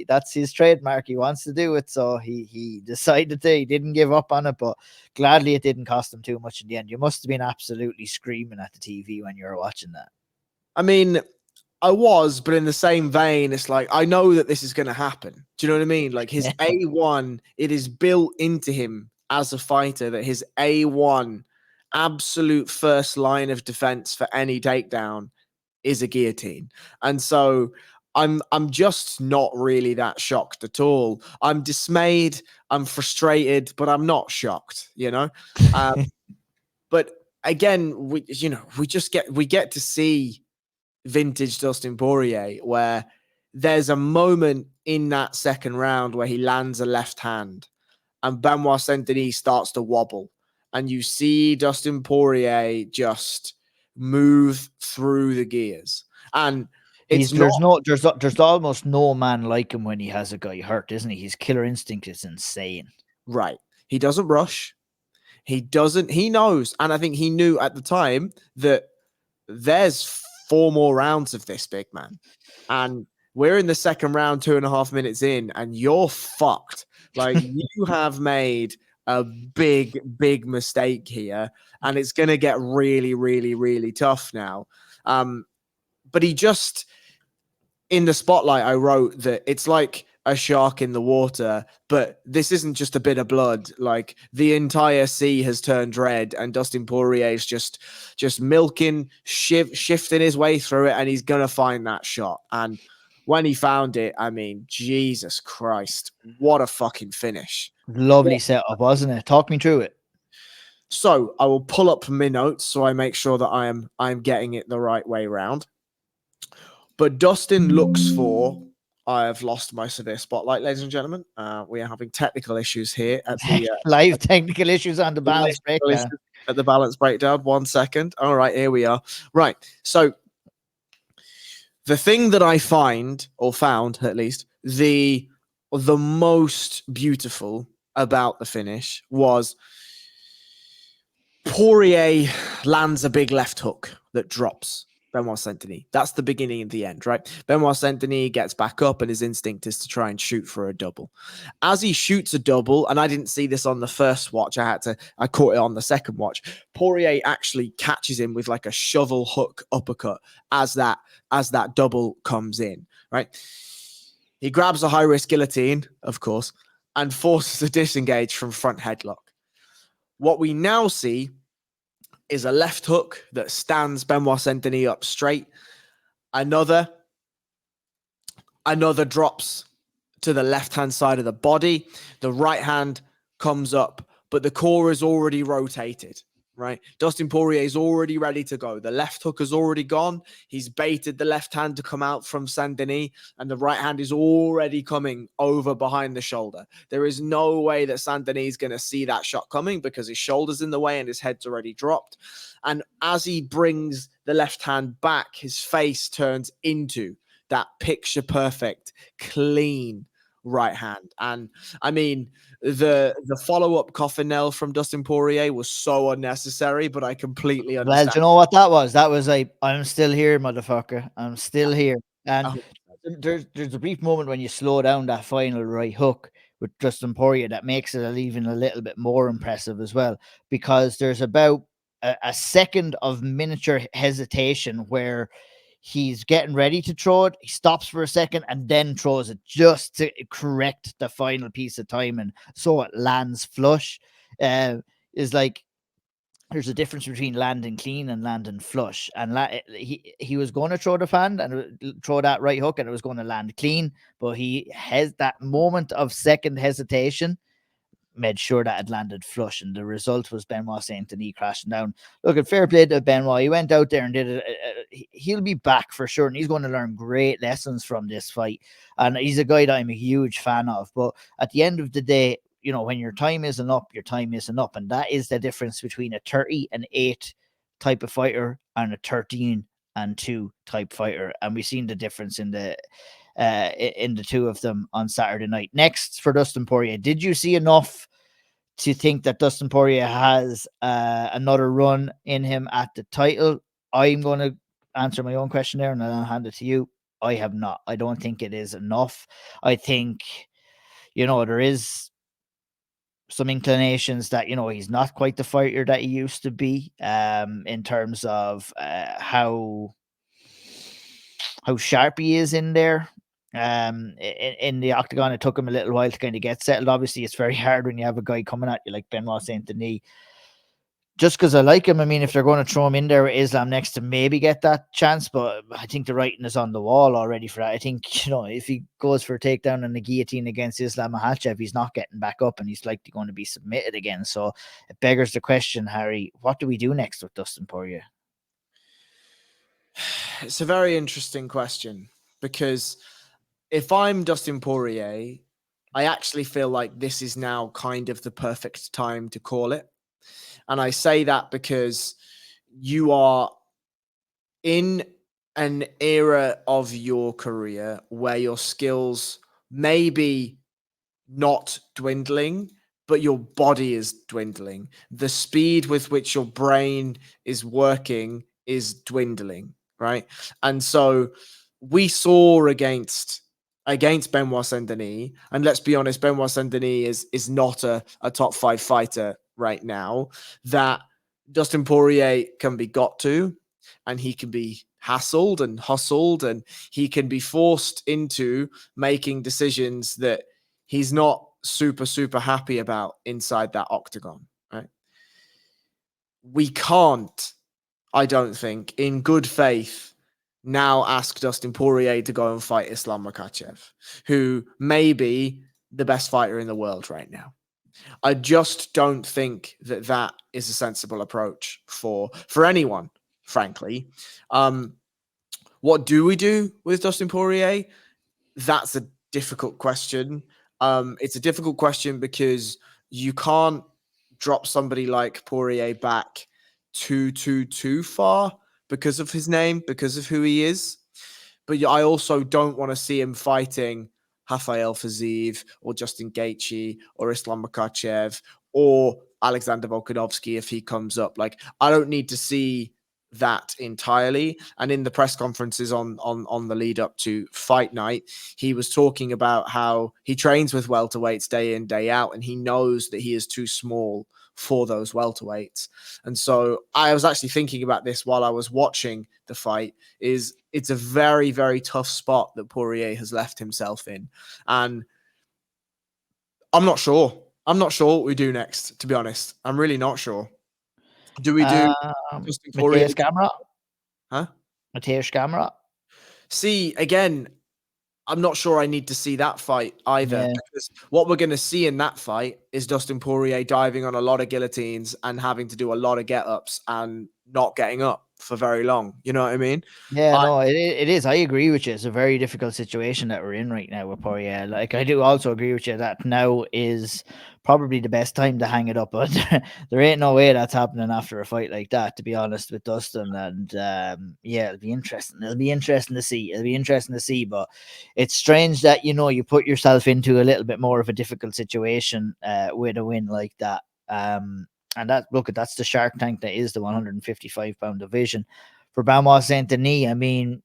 that's his trademark. He wants to do it, so he decided to. He didn't give up on it, but gladly it didn't cost him too much in the end. You must have been absolutely screaming at the TV when you were watching that. I mean, I was, but in the same vein, it's like, I know that this is going to happen. Do you know what I mean? Like his A1, it is built into him as a fighter that his A1 absolute first line of defense for any takedown is a guillotine. And so I'm just not really that shocked at all. I'm dismayed, I'm frustrated, but I'm not shocked, but again, we get to see vintage Dustin Poirier, where there's a moment in that second round where he lands a left hand and Benoit Saint-Denis starts to wobble, and you see Dustin Poirier just move through the gears. And there's almost no man like him when he has a guy hurt, isn't he? His killer instinct is insane. Right. He doesn't rush. He knows, and I think he knew at the time that there's 4 more rounds of this, big man. And we're in the second round, 2.5 minutes in, and you're fucked. Like, you have made a big, big mistake here, and it's going to get really, really, really tough now. But he just, in the spotlight, I wrote that it's like a shark in the water, but this isn't just a bit of blood. Like, the entire sea has turned red, and Dustin Poirier is just milking, shifting his way through it, and he's gonna find that shot. And when he found it, I mean, Jesus Christ, what a fucking finish! Lovely setup, wasn't it? Talk me through it. So I will pull up my notes so I make sure that I'm getting it the right way round. But Dustin looks for. I have lost my severe spotlight, ladies and gentlemen. We are having technical issues here at the live technical issues on the balance breakdown. At the balance breakdown. 1 second. All right, here we are. Right. So the thing that I found at least, the most beautiful about the finish was Poirier lands a big left hook that drops Benoit Saint-Denis. That's the beginning and the end, right? Benoit Saint-Denis gets back up, and his instinct is to try and shoot for a double. As he shoots a double, and I didn't see this on the first watch, I caught it on the second watch. Poirier actually catches him with like a shovel hook uppercut as that double comes in, right? He grabs a high-risk guillotine, of course, and forces a disengage from front headlock. What we now see is a left hook that stands Benoit Saint-Denis up straight. Another drops to the left-hand side of the body. The right hand comes up, but the core is already rotated, right? Dustin Poirier is already ready to go. The left hook has already gone. He's baited the left hand to come out from Saint-Denis, and the right hand is already coming over behind the shoulder. There is no way that Saint-Denis is going to see that shot coming because his shoulder's in the way and his head's already dropped. And as he brings the left hand back, his face turns into that picture perfect, clean right hand. And I mean, the follow-up coffin nail from Dustin Poirier was so unnecessary, but I completely understand. Well, do you know what that was? That was like, I'm still here, motherfucker. I'm still here. And there's a brief moment when you slow down that final right hook with Dustin Poirier that makes it even a little bit more impressive as well, because there's about a second of miniature hesitation where he's getting ready to throw it. He stops for a second and then throws it just to correct the final piece of timing so it lands flush. Is like, there's a difference between landing clean and landing flush. And he was going to throw the fan and throw that right hook, and it was going to land clean, but he has that moment of second hesitation, made sure that it landed flush, and the result was Benoit Saint-Denis crashing down. Look, at fair play to Benoit. He went out there and did it. He'll be back for sure, and he's going to learn great lessons from this fight. And he's a guy that I'm a huge fan of. But at the end of the day, when your time isn't up, your time isn't up. And that is the difference between a 30-8 type of fighter and a 13-2 type fighter. And we've seen the difference in the two of them on Saturday night. Next for Dustin Poirier, did you see enough to think that Dustin Poirier has another run in him at the title? I'm going to answer my own question there, and then I'll hand it to you. I have not. I don't think it is enough. I think, there is some inclinations that, he's not quite the fighter that he used to be, in terms of how sharp he is in there. In the octagon, it took him a little while to kind of get settled. Obviously, it's very hard when you have a guy coming at you like Benoit Saint-Denis. Just because I like him, I mean, if they're going to throw him in there with Islam next to maybe get that chance, but I think the writing is on the wall already for that. I think, if he goes for a takedown and a guillotine against Islam Makhachev, he's not getting back up and he's likely going to be submitted again. So it beggars the question, Harry, what do we do next with Dustin Poirier? It's a very interesting question, because if I'm Dustin Poirier, I actually feel like this is now kind of the perfect time to call it. And I say that because you are in an era of your career where your skills may be not dwindling, but your body is dwindling. The speed with which your brain is working is dwindling, right? And so we saw against Benoit Saint-Denis, and let's be honest, Benoit Saint-Denis is not a top 5 fighter right now, that Dustin Poirier can be got to, and he can be hassled and hustled, and he can be forced into making decisions that he's not super, super happy about inside that octagon, right? We can't, I don't think, in good faith, now ask Dustin Poirier to go and fight Islam Makhachev, who may be the best fighter in the world right now. I just don't think that is a sensible approach for anyone, frankly. What do we do with Dustin Poirier? That's a difficult question. It's a difficult question because you can't drop somebody like Poirier back too far because of his name, because of who he is. But I also don't want to see him fighting Rafael Fiziev or Justin Gaethje or Islam Makhachev or Alexander Volkanovski if he comes up. Like, I don't need to see that entirely. And in the press conferences on the lead up to fight night, he was talking about how he trains with welterweights day in, day out, and he knows that he is too small for those welterweights. And so I was actually thinking about this while I was watching the fight. It's a very, very tough spot that Poirier has left himself in. And I'm not sure. I'm not sure what we do next, to be honest. I'm really not sure. Do we do Mateusz Gamrot? Huh? Mateusz Gamrot? See, again, I'm not sure I need to see that fight either. Yeah. Because what we're going to see in that fight is Dustin Poirier diving on a lot of guillotines and having to do a lot of get-ups and not getting up for very long. You know what I mean? Yeah, no, it is. I agree with you. It's a very difficult situation that we're in right now with Poirier. Like, I do also agree with you that now is probably the best time to hang it up, but there ain't no way that's happening after a fight like that, to be honest, with Dustin. And yeah, it'll be interesting. It'll be interesting to see. But it's strange that, you put yourself into a little bit more of a difficult situation with a win like that. And that's the Shark Tank that is the 155-pound division. For Benoit Saint-Denis, I mean,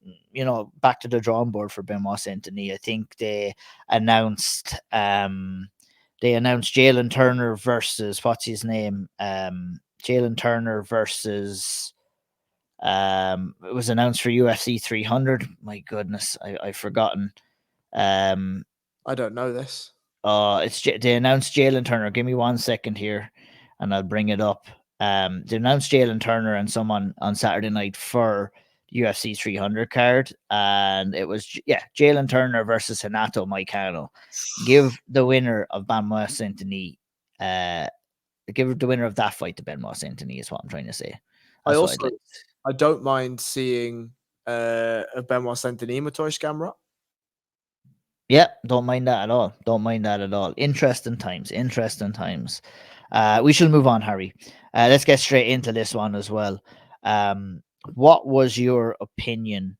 back to the drawing board for Benoit Saint-Denis. I think they announced Jalen Turner versus, what's his name? Jalen Turner versus, it was announced for UFC 300. My goodness, I've forgotten. I don't know this. They announced Jalen Turner. Give me 1 second here, and I'll bring it up. They announced Jalen Turner and someone on Saturday night for UFC 300 card, and it was Jalen Turner versus Renato Moicano. Give the winner of Benoit Saint-Denis, give the winner of that fight to Benoit Saint-Denis is what I'm trying to say. I don't mind seeing a Benoit Saint-Denis Mateusz Gamrot. Yeah, don't mind that at all. Interesting times. We shall move on, Harry. Let's get straight into this one as well. What was your opinion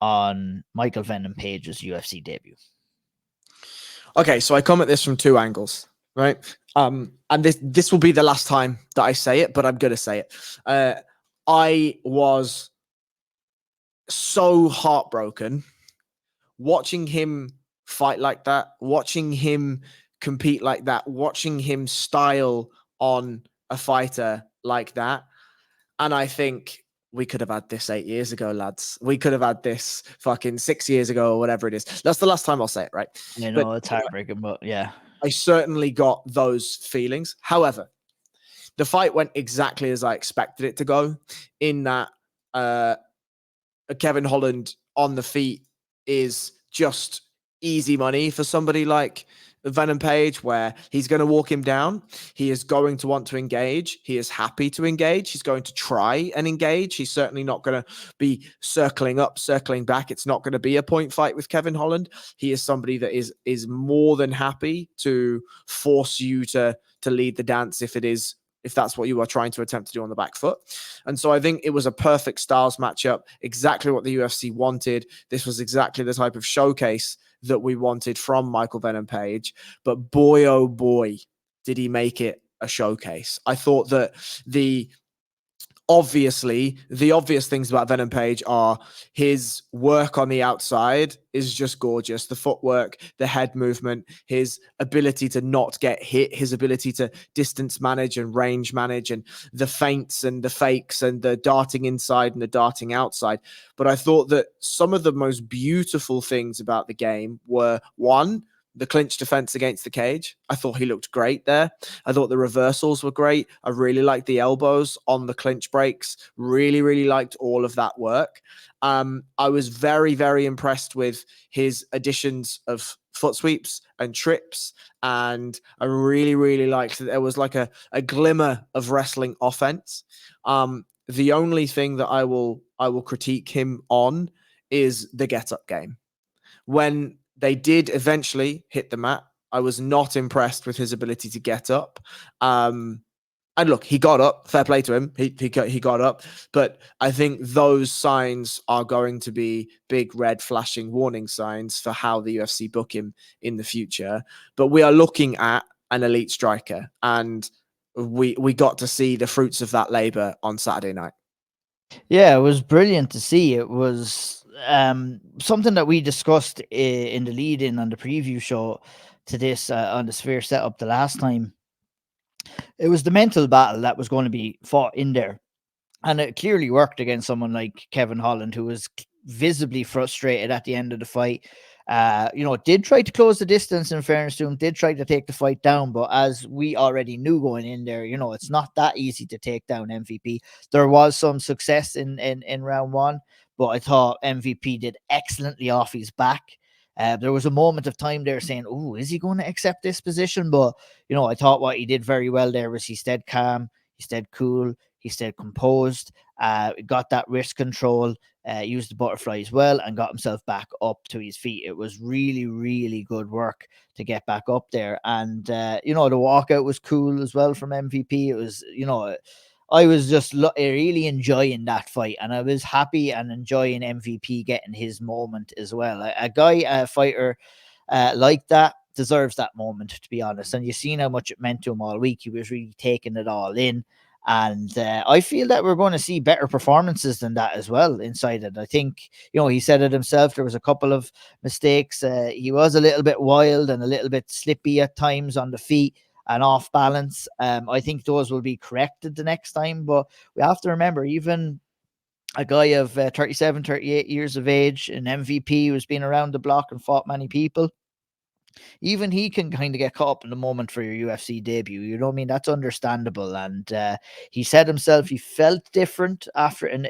on Michael Venom Page's UFC debut? Okay, so I come at this from 2 angles, right? And this will be the last time that I say it, but I'm going to say it. I was so heartbroken watching him fight like that, watching him compete like that, watching him style on a fighter like that. And I think we could have had this 8 years ago, lads. We could have had this fucking 6 years ago or whatever it is. That's the last time I'll say it, right? You know, it's heartbreaking, but yeah. I certainly got those feelings. However, the fight went exactly as I expected it to go, in that Kevin Holland on the feet is just easy money for somebody like Venom Page, where he's going to walk him down. He is going to want to engage. He is happy to engage. He's going to try and engage. He's certainly not going to be circling up, circling back. It's not going to be a point fight with Kevin Holland. He is somebody that is more than happy to force you to lead the dance if that's what you are trying to attempt to do on the back foot. And so I think it was a perfect styles matchup, exactly what the UFC wanted. This was exactly the type of showcase that we wanted from Michael Venom Page. But boy, oh boy, did he make it a showcase. I thought that the obvious things about Venom Page are his work on the outside is just gorgeous. The footwork, the head movement, his ability to not get hit, his ability to distance manage and range manage, and the feints and the fakes and the darting inside and the darting outside. But I thought that some of the most beautiful things about the game were, one, the clinch defense against the cage. I thought he looked great there. I thought the reversals were great. I really liked the elbows on the clinch breaks. Really, really liked all of that work. I was very, very impressed with his additions of foot sweeps and trips. And I really, really liked that there was like a glimmer of wrestling offense. The only thing that I will critique him on is the get-up game. When they did eventually hit the mat, I was not impressed with his ability to get up. And look, he got up. Fair play to him. He got up. But I think those signs are going to be big red flashing warning signs for how the UFC book him in the future. But we are looking at an elite striker, and we got to see the fruits of that labor on Saturday night. Yeah, it was brilliant to see. It was something that we discussed in the lead-in on the preview show to this on the Sphere setup the last time. It was the mental battle that was going to be fought in there. And it clearly worked against someone like Kevin Holland, who was visibly frustrated at the end of the fight. Did try to close the distance, in fairness to him, did try to take the fight down. But as we already knew going in there, it's not that easy to take down MVP. There was some success in round one, but I thought MVP did excellently off his back. There was a moment of time there saying, oh, is he going to accept this position? But, I thought what he did very well there was he stayed calm, he stayed cool, he stayed composed, got that wrist control, used the butterfly as well, and got himself back up to his feet. It was really, really good work to get back up there. And, the walkout was cool as well from MVP. It was, I was just really enjoying that fight, and I was happy and enjoying MVP getting his moment as well. A fighter like that deserves that moment, to be honest. And you've seen how much it meant to him all week. He was really taking it all in. And I feel that we're going to see better performances than that as well inside it. I think, he said it himself. There was a couple of mistakes. He was a little bit wild and a little bit slippy at times on the feet and off balance. I think those will be corrected the next time. But we have to remember, even a guy of 37, 38 years of age, an MVP who's been around the block and fought many people, even he can kind of get caught up in the moment for your UFC debut. You know what I mean? That's understandable. And he said himself he felt different after in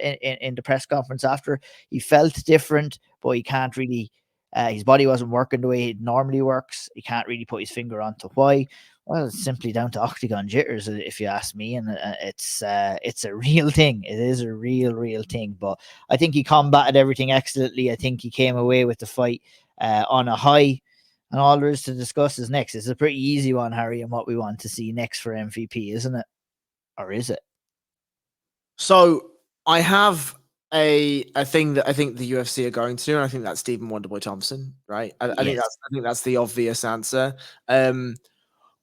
the press conference after. He felt different, but he can't really, his body wasn't working the way it normally works. He can't really put his finger onto why. Well, it's simply down to octagon jitters, if you ask me. And it's a real thing. It is a real thing. But I think he combated everything excellently. I think he came away with the fight on a high. And all there is to discuss is next. It's a pretty easy one, Harry, and what we want to see next for MVP, isn't it? Or is it? So I have a thing that I think the UFC are going to do, and I think that's Stephen Wonderboy Thompson, right? I think that's the obvious answer.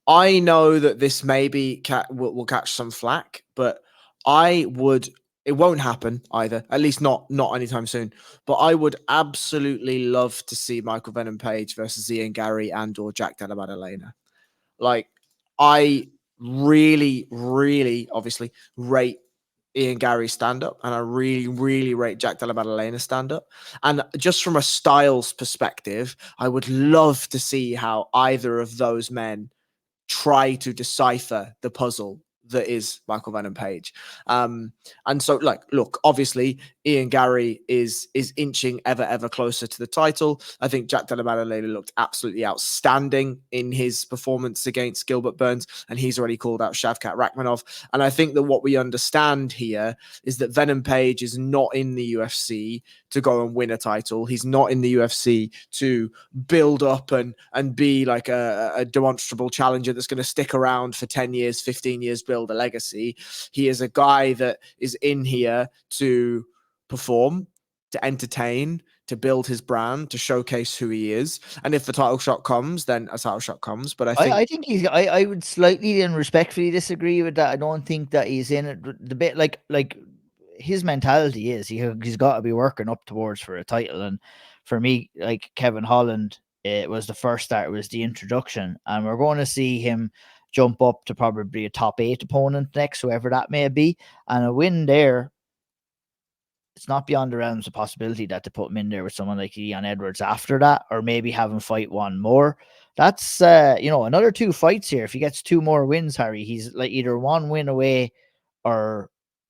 I know that this maybe will catch some flack, but I would It won't happen either, at least not anytime soon. But I would absolutely love to see Michael Venom Page versus Ian Gary and or Jack Della Maddalena. Like, I really, really, obviously rate Ian Gary's stand-up, and I really, really rate Jack Della Maddalena's stand-up. And just from a styles perspective, I would love to see how either of those men try to decipher the puzzle that is Michael Venom Page. And so, like, look, obviously, Ian Gary is inching ever closer to the title. I think Jack Della Maddalena looked absolutely outstanding in his performance against Gilbert Burns, and he's already called out Shavkat Rakhmonov. And I think that what we understand here is that Venom Page is not in the UFC to go and win a title. He's not in the UFC to build up and be like a demonstrable challenger that's going to stick around for 10 years, 15 years, build a legacy. He is a guy that is in here to perform, to entertain, to build his brand, to showcase who he is. And if the title shot comes, then a title shot comes. But I think he's. I would slightly and respectfully disagree with that. I don't think that he's in it. The bit like his mentality is he's got to be working up towards for a title. And for me, like Kevin Holland, it was the first start, it was the introduction, and we're going to see him jump up to probably a top 8 opponent next, whoever that may be, and a win there. It's not beyond the realms of possibility that to put him in there with someone like Leon Edwards after that, or maybe have him fight one more. That's another 2 fights here. If he gets 2 more wins, Harry, he's like either 1 win away or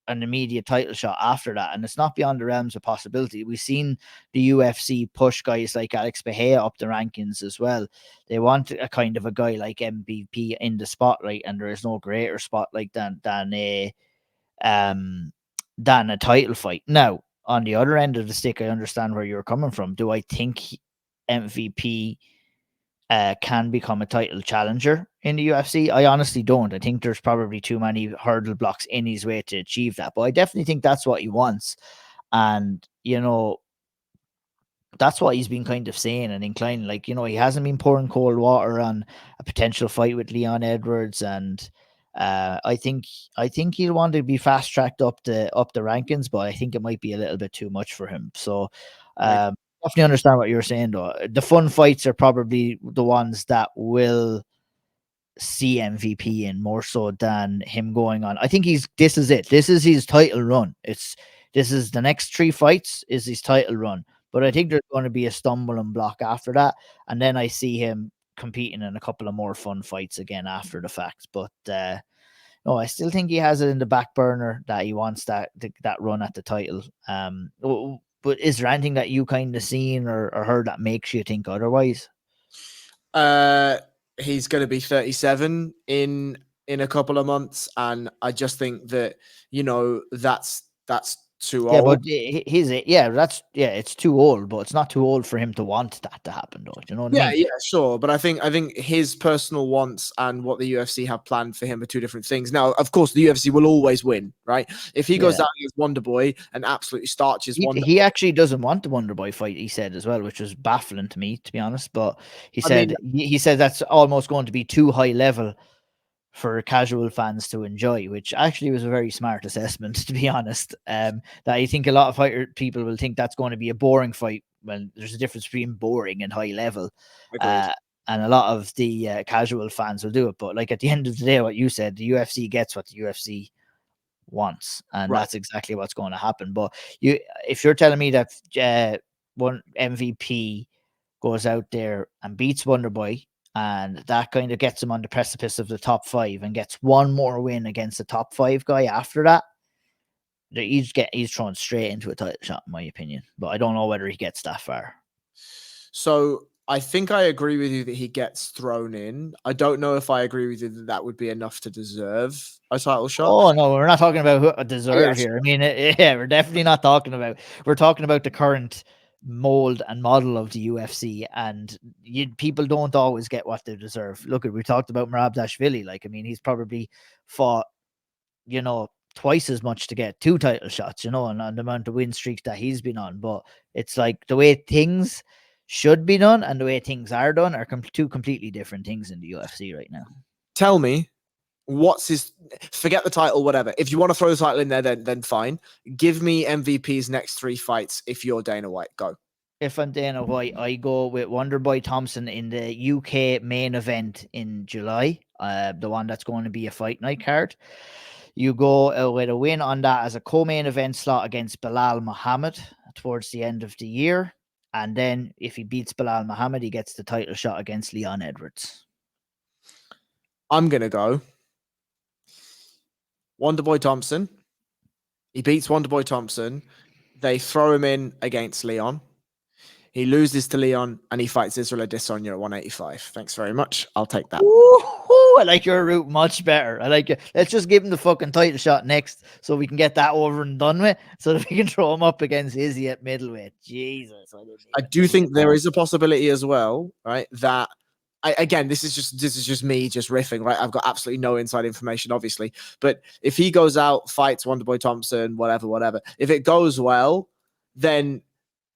an immediate title shot after that. And it's not beyond the realms of possibility. We've seen the UFC push guys like Alex Bahia up the rankings as well. They want a kind of a guy like MVP in the spotlight, and there is no greater spotlight than a title fight. Now, on the other end of the stick, I understand where you're coming from. Do I think MVP can become a title challenger in the UFC? I honestly don't. I think there's probably too many hurdle blocks in his way to achieve that. But I definitely think that's what he wants. And, that's what he's been kind of saying and inclining. Like, he hasn't been pouring cold water on a potential fight with Leon Edwards. And I think he'll want to be fast tracked up the rankings, but I think it might be a little bit too much for him. So definitely understand what you're saying, though. The fun fights are probably the ones that will see MVP in more so than him going on. I think this is it. This is his title run. This is the next 3 fights is his title run. But I think there's going to be a stumbling block after that. And then I see him competing in a couple of more fun fights again after the fact. But no, I still think he has it in the back burner that he wants that run at the title. But is there anything that you kind of seen or heard that makes you think otherwise? He's going to be 37 in a couple of months, and I just think that that's too old. Yeah, but it's too old, but it's not too old for him to want that to happen, though. Do you know what I mean? Yeah, sure. But I think his personal wants and what the UFC have planned for him are 2 different things. Now, of course, the UFC will always win, right? If he goes down against Wonder Boy and absolutely starches he actually doesn't want the Wonder Boy fight, he said as well, which was baffling to me, to be honest. But he said that's almost going to be too high level for casual fans to enjoy, which actually was a very smart assessment, to be honest. That I think a lot of people will think that's going to be a boring fight. Well, there's a difference between boring and high level. And a lot of the casual fans will do it. But like at the end of the day, what you said, the UFC gets what the UFC wants, and that's exactly what's going to happen. But if you're telling me that one MVP goes out there and beats Wonder Boy, and that kind of gets him on the precipice of the top 5 and gets 1 more win against the top 5 guy after that, he's thrown straight into a title shot, in my opinion. But I don't know whether he gets that far. So I think I agree with you that he gets thrown in. I don't know if I agree with you that would be enough to deserve a title shot. Oh, no, we're not talking about who deserve here. I mean, we're definitely not talking about. We're talking about the current mold and model of the UFC, and people don't always get what they deserve. Look, we talked about Merabdashvili. Like, I mean, he's probably fought, twice as much to get 2 title shots, and on the amount of win streaks that he's been on. But it's like the way things should be done and the way things are done are 2 completely different things in the UFC right now. Tell me, What's his? Forget the title, whatever. If you want to throw the title in there, then fine. Give me MVP's next 3 fights. If you're Dana White, go. If I'm Dana White, I go with Wonderboy Thompson in the UK main event in July, the one that's going to be a fight night card. You go with a win on that as a co-main event slot against Belal Muhammad towards the end of the year. And then if he beats Belal Muhammad, he gets the title shot against Leon Edwards. I'm going to go Wonderboy Thompson. He beats Wonderboy Thompson. They throw him in against Leon. He loses to Leon and he fights Israel Adesanya at 185. Thanks very much. I'll take that. Ooh, I like your route much better. I like it. Let's just give him the fucking title shot next so we can get that over and done with so that we can throw him up against Izzy at middleweight. Jesus. I do think there is a possibility as well, right? That again, this is just me just riffing, right? I've got absolutely no inside information, obviously. But if he goes out, fights Wonderboy Thompson, whatever, if it goes well, then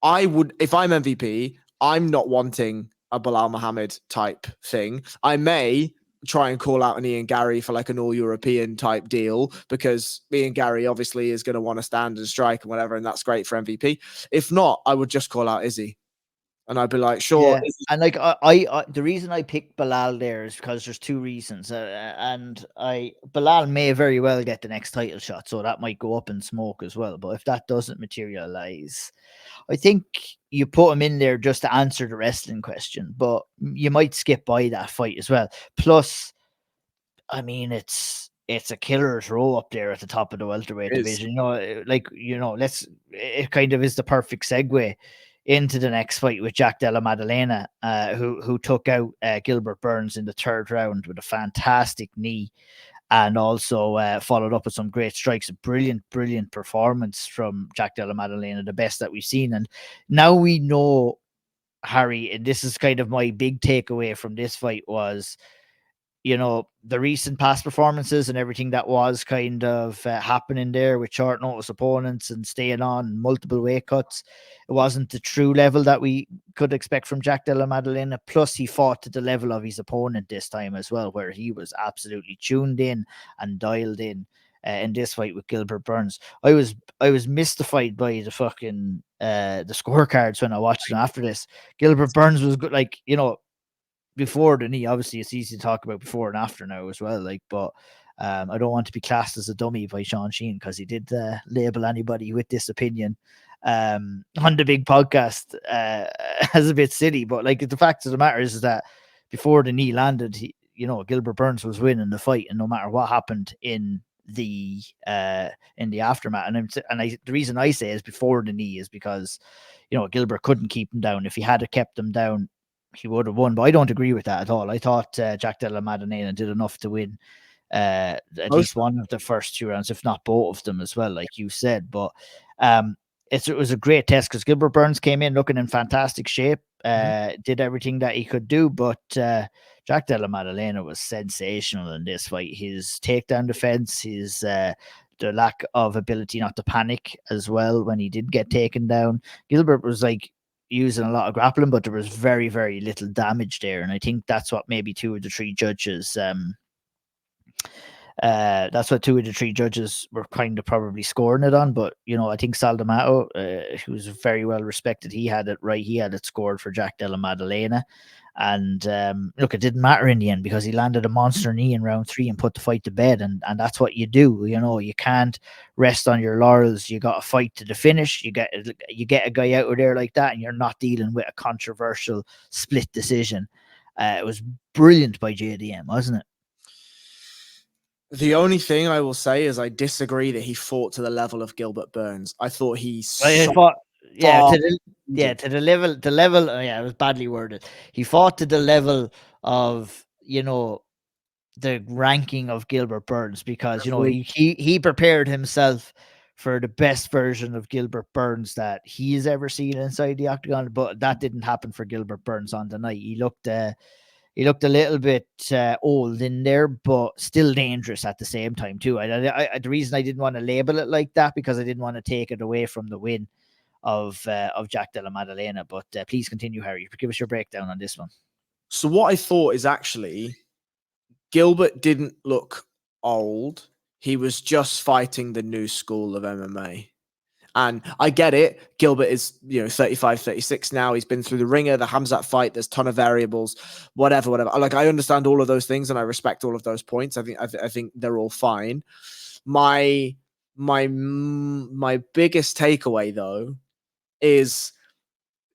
I would, if I'm MVP, I'm not wanting a Belal Muhammad type thing. I may try and call out an Ian Gary for like an all-European type deal because Ian Gary obviously is going to want to stand and strike and whatever, and that's great for MVP. If not, I would just call out Izzy. And I'd be like, sure. Yeah. And like I the reason I picked Belal there is because there's 2 reasons, and Belal may very well get the next title shot, so that might go up in smoke as well. But if that doesn't materialize, I think you put him in there just to answer the wrestling question, but you might skip by that fight as well. Plus, I mean, it's a killer's row up there at the top of the welterweight division. It kind of is the perfect segue into the next fight with Jack Della Maddalena, who took out Gilbert Burns in the 3rd round with a fantastic knee, and also followed up with some great strikes. A brilliant performance from Jack Della Maddalena, the best that we've seen. And now we know, Harry, and this is kind of my big takeaway from this fight was, the recent past performances and everything that was kind of happening there with short notice opponents and staying on multiple weight cuts. It wasn't the true level that we could expect from Jack Della Maddalena. Plus, he fought to the level of his opponent this time as well, where he was absolutely tuned in and dialed in this fight with Gilbert Burns. I was mystified by the fucking the scorecards when I watched them after this. Gilbert Burns was good, before the knee. Obviously it's easy to talk about before and after now as well, but I don't want to be classed as a dummy by Sean Sheen because he did label anybody with this opinion on the big podcast as a bit silly. But the fact of the matter is that before the knee landed, Gilbert Burns was winning the fight, and no matter what happened in the aftermath, the reason I say is before the knee is because Gilbert couldn't keep him down. If he had kept him down, he would have won, but I don't agree with that at all. I thought Jack Della Maddalena did enough to win at least one of the first 2 rounds, if not both of them as well, like you said. But it was a great test because Gilbert Burns came in looking in fantastic shape, did everything that he could do, but Jack Della Maddalena was sensational in this fight. His takedown defense, his the lack of ability not to panic as well when he did get taken down. Gilbert was using a lot of grappling, but there was very, very little damage there. And I think that's what maybe 2 of the 3 judges were kind of probably scoring it on. But I think Sal D'Amato, who's very well respected, he had it right. He had it scored for Jack Della Maddalena. And look, it didn't matter in the end because he landed a monster knee in round 3 and put the fight to bed. And that's what you do. You can't rest on your laurels. You got to fight to the finish. You get a guy out of there like that, and you're not dealing with a controversial split decision. It was brilliant by JDM, wasn't it? The only thing I will say is I disagree that he fought to the level of Gilbert Burns. I thought he to the level. It was badly worded. He fought to the level of the ranking of Gilbert Burns because he prepared himself for the best version of Gilbert Burns that he's ever seen inside the octagon. But that didn't happen for Gilbert Burns on the night. He looked a little bit old in there, but still dangerous at the same time too. The reason I didn't want to label it like that because I didn't want to take it away from the win of Jack Della Maddalena. But please continue, Harry. Give us your breakdown on this one. So what I thought is actually Gilbert didn't look old. He was just fighting the new school of MMA. And I get it. Gilbert is, 35, 36 now. He's been through the ringer, the Hamzat fight. There's a ton of variables, whatever. Like, I understand all of those things and I respect all of those points. I think they're all fine. My biggest takeaway, though, is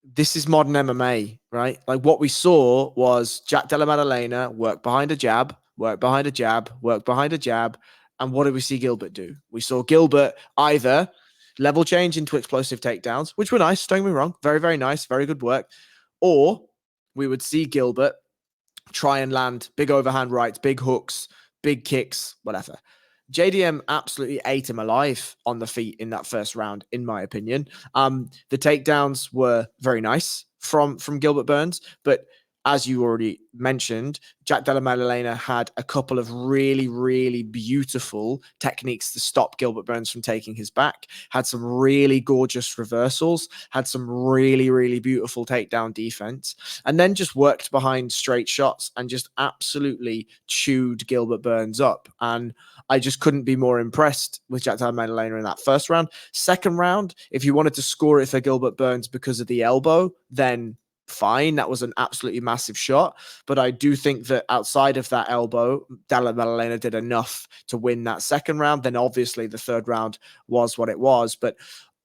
this is modern MMA, right? Like, what we saw was Jack Della Maddalena work behind a jab, work behind a jab, work behind a jab. And what did we see Gilbert do? We saw Gilbert either level change into explosive takedowns, which were nice, don't get me wrong. Very, very nice. Very good work. Or we would see Gilbert try and land big overhand rights, big hooks, big kicks, whatever. JDM absolutely ate him alive on the feet in that first round, in my opinion. The takedowns were very nice from Gilbert Burns, but as you already mentioned, Jack Della Maddalena had a couple of really, really beautiful techniques to stop Gilbert Burns from taking his back, had some really gorgeous reversals, had some really, really beautiful takedown defense, and then just worked behind straight shots and just absolutely chewed Gilbert Burns up. And I just couldn't be more impressed with Jack Della Maddalena in that first round. Second round, if you wanted to score it for Gilbert Burns because of the elbow, then fine. That was an absolutely massive shot. But I do think that outside of that elbow, Della Maddalena did enough to win that second round. Then obviously the third round was what it was. But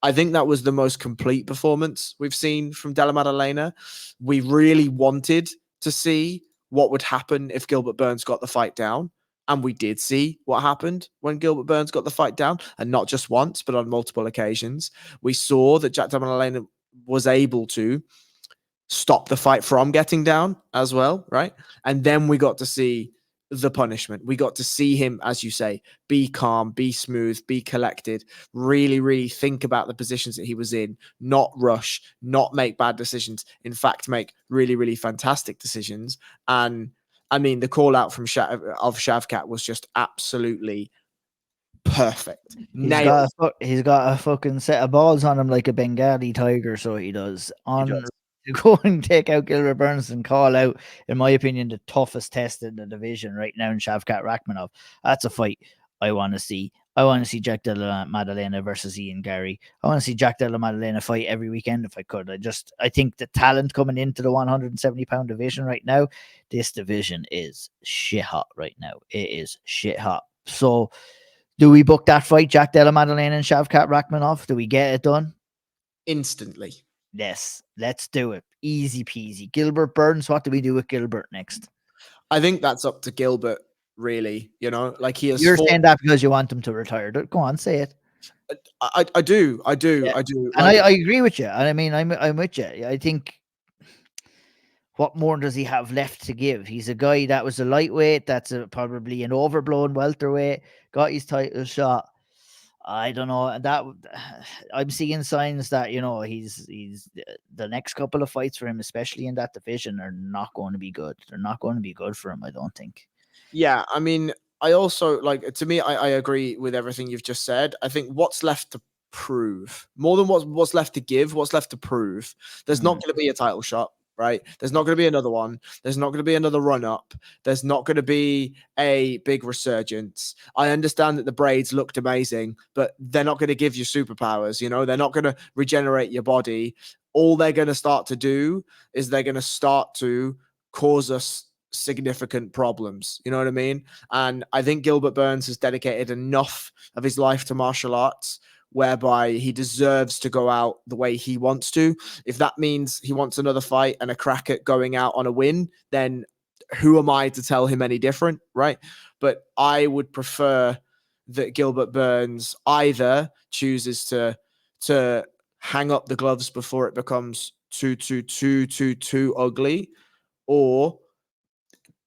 I think that was the most complete performance we've seen from Della Maddalena. We really wanted to see what would happen if Gilbert Burns got the fight down. And we did see what happened when Gilbert Burns got the fight down, and not just once, but on multiple occasions. We saw that Jack Della Maddalena was able to stop the fight from getting down as well, right? And then we got to see the punishment. We got to see him, as you say, be calm, be smooth, be collected, really, really think about the positions that he was in, not rush, not make bad decisions, in fact, make really, really fantastic decisions. And I mean, the call out from Shavkat was just absolutely perfect. He's got a fucking set of balls on him like a Bengali tiger, so he does. To go and take out Gilbert Burns and call out, in my opinion, the toughest test in the division right now in Shavkat Rakhmonov. That's a fight I want to see. I want to see Jack Della Maddalena versus Ian Gary. I want to see Jack Della Maddalena fight every weekend if I could. I think the talent coming into the 170-pound division right now, this division is shit hot right now. It is shit hot. So, do we book that fight, Jack Della Maddalena and Shavkat Rakhmonov? Do we get it done? Instantly. Yes, let's do it. Easy peasy. Gilbert Burns, what do we do with Gilbert next? I think that's up to Gilbert, really. Like he has. You're saying that because you want him to retire. Go on, say it. I do. Yeah. I do. And I agree with you. And I mean, I'm with you. I think, what more does he have left to give? He's a guy that was a lightweight, that's probably an overblown welterweight, got his title shot. I don't know that I'm seeing signs that, he's the next couple of fights for him, especially in that division, are not going to be good. They're not going to be good for him, I don't think. Yeah, I mean, I also to me, I agree with everything you've just said. I think what's left to prove, more than what's left to give, what's left to prove. There's not going to be a title shot. Right? There's not going to be another one. There's not going to be another run up. There's not going to be a big resurgence. I understand that the Blaydes looked amazing, but they're not going to give you superpowers. They're not going to regenerate your body. All they're going to start to do is they're going to start to cause us significant problems. You know what I mean? And I think Gilbert Burns has dedicated enough of his life to martial arts whereby he deserves to go out the way he wants to. If that means he wants another fight and a crack at going out on a win, then who am I to tell him any different, right? But I would prefer that Gilbert Burns either chooses to hang up the gloves before it becomes too ugly, or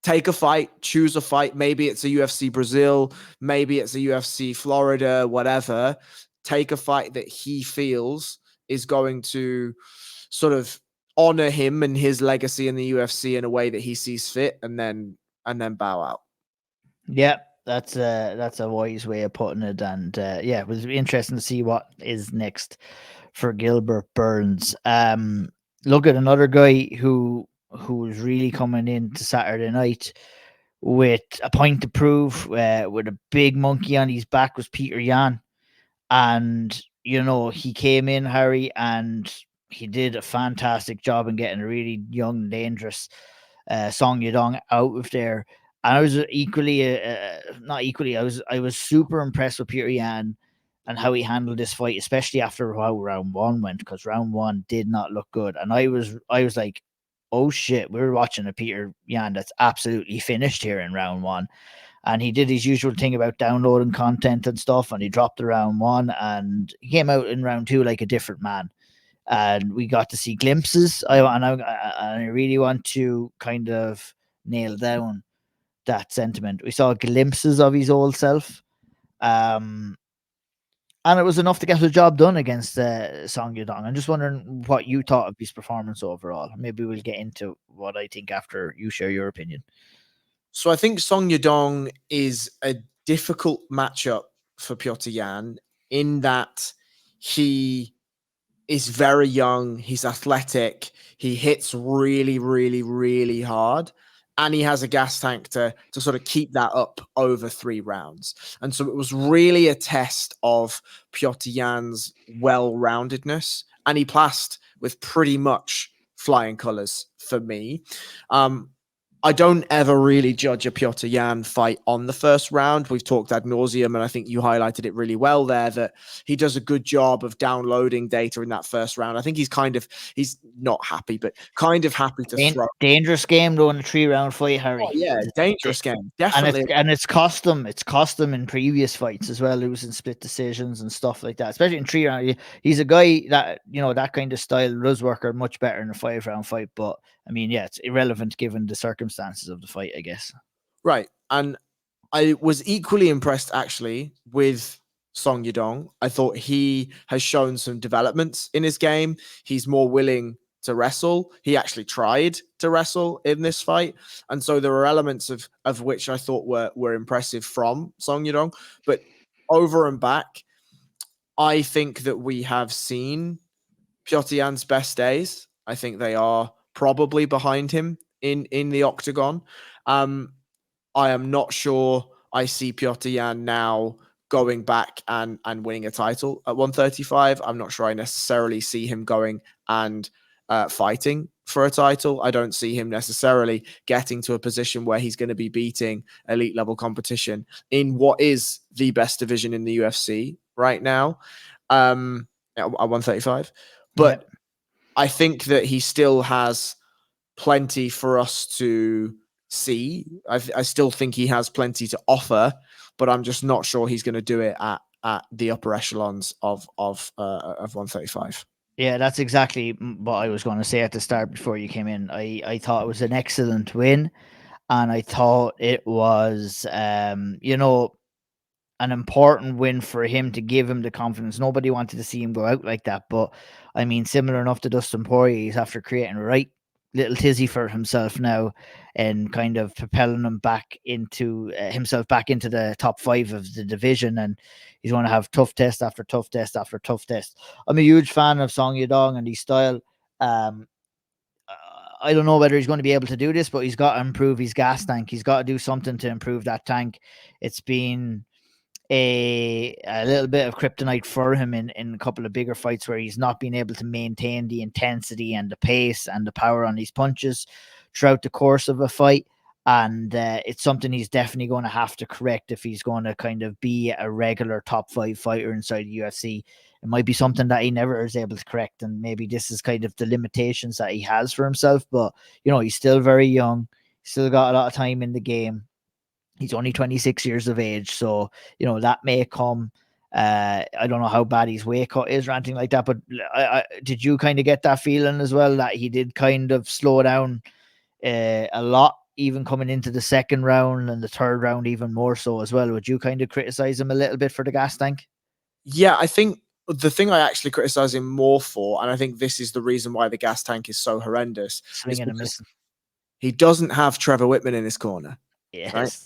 take a fight, choose a fight. Maybe it's a UFC Brazil, maybe it's a UFC Florida, whatever. Take a fight that he feels is going to sort of honor him and his legacy in the UFC in a way that he sees fit, and then bow out. Yeah, that's a wise way of putting it. And it was interesting to see what is next for Gilbert Burns. Look at another guy who was really coming into Saturday night with a point to prove, with a big monkey on his back was Peter Yan. And, you know, he came in, Harry, and he did a fantastic job in getting a really young, dangerous Song Yadong out of there. And I was equally, not equally, I was super impressed with Peter Yan and how he handled this fight, especially after how round one went, because round one did not look good. And I was like, oh shit, we were watching a Peter Yan that's absolutely finished here in round one. And he did his usual thing about downloading content and stuff, and he dropped the round one, and he came out in round two like a different man. And we got to see glimpses. I really want to kind of nail down that sentiment. We saw glimpses of his old self. And it was enough to get the job done against Song Yadong. I'm just wondering what you thought of his performance overall. Maybe we'll get into what I think after you share your opinion. So I think Song Yadong is a difficult matchup for Piotr Yan in that he is very young, he's athletic, he hits really, really, really hard, and he has a gas tank to sort of keep that up over 3 rounds. And so it was really a test of Piotr Yan's well-roundedness, and he passed with pretty much flying colors for me. I don't ever really judge a Piotr Yan fight on the first round. We've talked ad nauseum, and I think you highlighted it really well there, that he does a good job of downloading data in that first round. I think he's not happy, but kind of happy to throw. Dangerous game though in a 3-round fight, Harry. Oh, yeah, dangerous game, definitely. And it's cost them in previous fights as well, losing split decisions and stuff like that. Especially in 3-round, he's a guy that, you know, that kind of style does work much better in a 5-round fight. But I mean, yeah, it's irrelevant given the circumstances of the fight, I guess. Right, and I was equally impressed actually with Song Yadong. I thought he has shown some developments in his game. He's more willing to wrestle. He actually tried to wrestle in this fight. And so there were elements of which I thought were impressive from Song Yadong. But over and back, I think that we have seen Piotr Yan's best days. I think they are probably behind him in the octagon. I am not sure I see Piotr Yan now going back and winning a title at 135. I'm not sure I necessarily see him going and fighting for a title. I don't see him necessarily getting to a position where he's going to be beating elite level competition in what is the best division in the UFC right now at 135. But yeah, I think that he still has plenty for us to see. I still think he has plenty to offer, but I'm just not sure he's going to do it at the upper echelons of 135. Yeah, that's exactly what I was going to say at the start before you came in. I thought it was an excellent win, and I thought it was, you know, an important win for him to give him the confidence. Nobody wanted to see him go out like that, but I mean, similar enough to Dustin Poirier, he's after creating a right little tizzy for himself now and kind of propelling him back into himself back into the top 5 of the division, and he's going to have tough test after tough test after tough test. I'm a huge fan of Song Yadong and his style. I don't know whether he's going to be able to do this, but he's got to improve his gas tank. He's got to do something to improve that tank. It's been a little bit of kryptonite for him in a couple of bigger fights where he's not been able to maintain the intensity and the pace and the power on these punches throughout the course of a fight. And it's something he's definitely going to have to correct if he's going to kind of be a regular top 5 fighter inside the UFC. It might be something that he never is able to correct, and maybe this is kind of the limitations that he has for himself. But, you know, he's still very young. He's still got a lot of time in the game. He's only 26 years of age, so, you know, that may come. I don't know how bad his weight cut is or anything like that, but did you kind of get that feeling as well that he did kind of slow down a lot, even coming into the second round and the third round even more so as well? Would you kind of criticize him a little bit for the gas tank? Yeah, I think the thing I actually criticize him more for, and I think this is the reason why the gas tank is so horrendous, swinging and missing. He doesn't have Trevor Whitman in his corner. Yes. Right?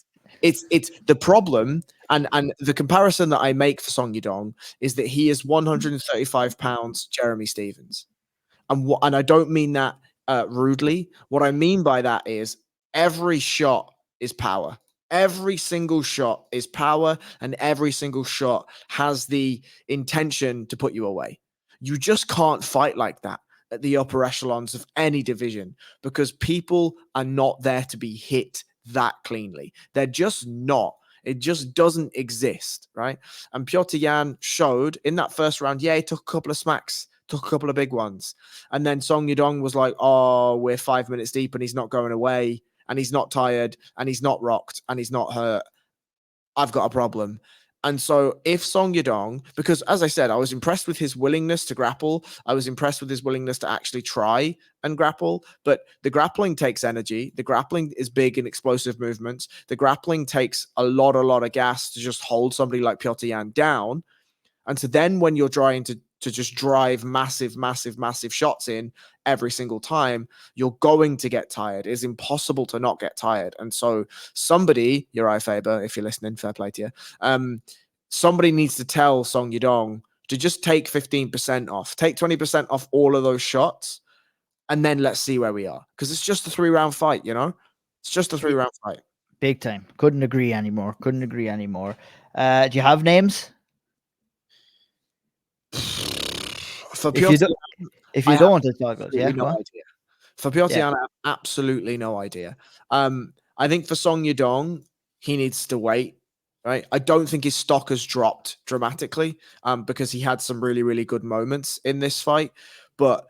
It's the problem, and the comparison that I make for Song Yadong is that he is 135 pounds Jeremy Stephens, and I don't mean that rudely. What I mean by that is every shot is power. Every single shot is power, and every single shot has the intention to put you away. You just can't fight like that at the upper echelons of any division because people are not there to be hit that cleanly. They're just not. It just doesn't exist, right? And Petr Yan showed in that first round, yeah, he took a couple of smacks, took a couple of big ones. And then Song Yadong was like, oh, we're 5 minutes deep and he's not going away. And he's not tired, and he's not rocked, and he's not hurt. I've got a problem. And so if Song Yadong, because as I said, I was impressed with his willingness to grapple. I was impressed with his willingness to actually try and grapple. But the grappling takes energy. The grappling is big in explosive movements. The grappling takes a lot of gas to just hold somebody like Petr Yan down. And so then when you're trying to just drive massive shots in every single time, you're going to get tired. It's impossible to not get tired. And so somebody, Uriah Faber, if you're listening, fair play to you, somebody needs to tell Song Yadong to just take 15% off, take 20% off all of those shots, and then let's see where we are. Because it's just a 3-round fight, you know? It's just a 3-round fight. Big time. Couldn't agree anymore. Do you have names? For if you don't, it's all good. Yeah, no idea. For Petr Yan, I have absolutely no idea. I think for Song Yadong, he needs to wait. Right, I don't think his stock has dropped dramatically because he had some really good moments in this fight, but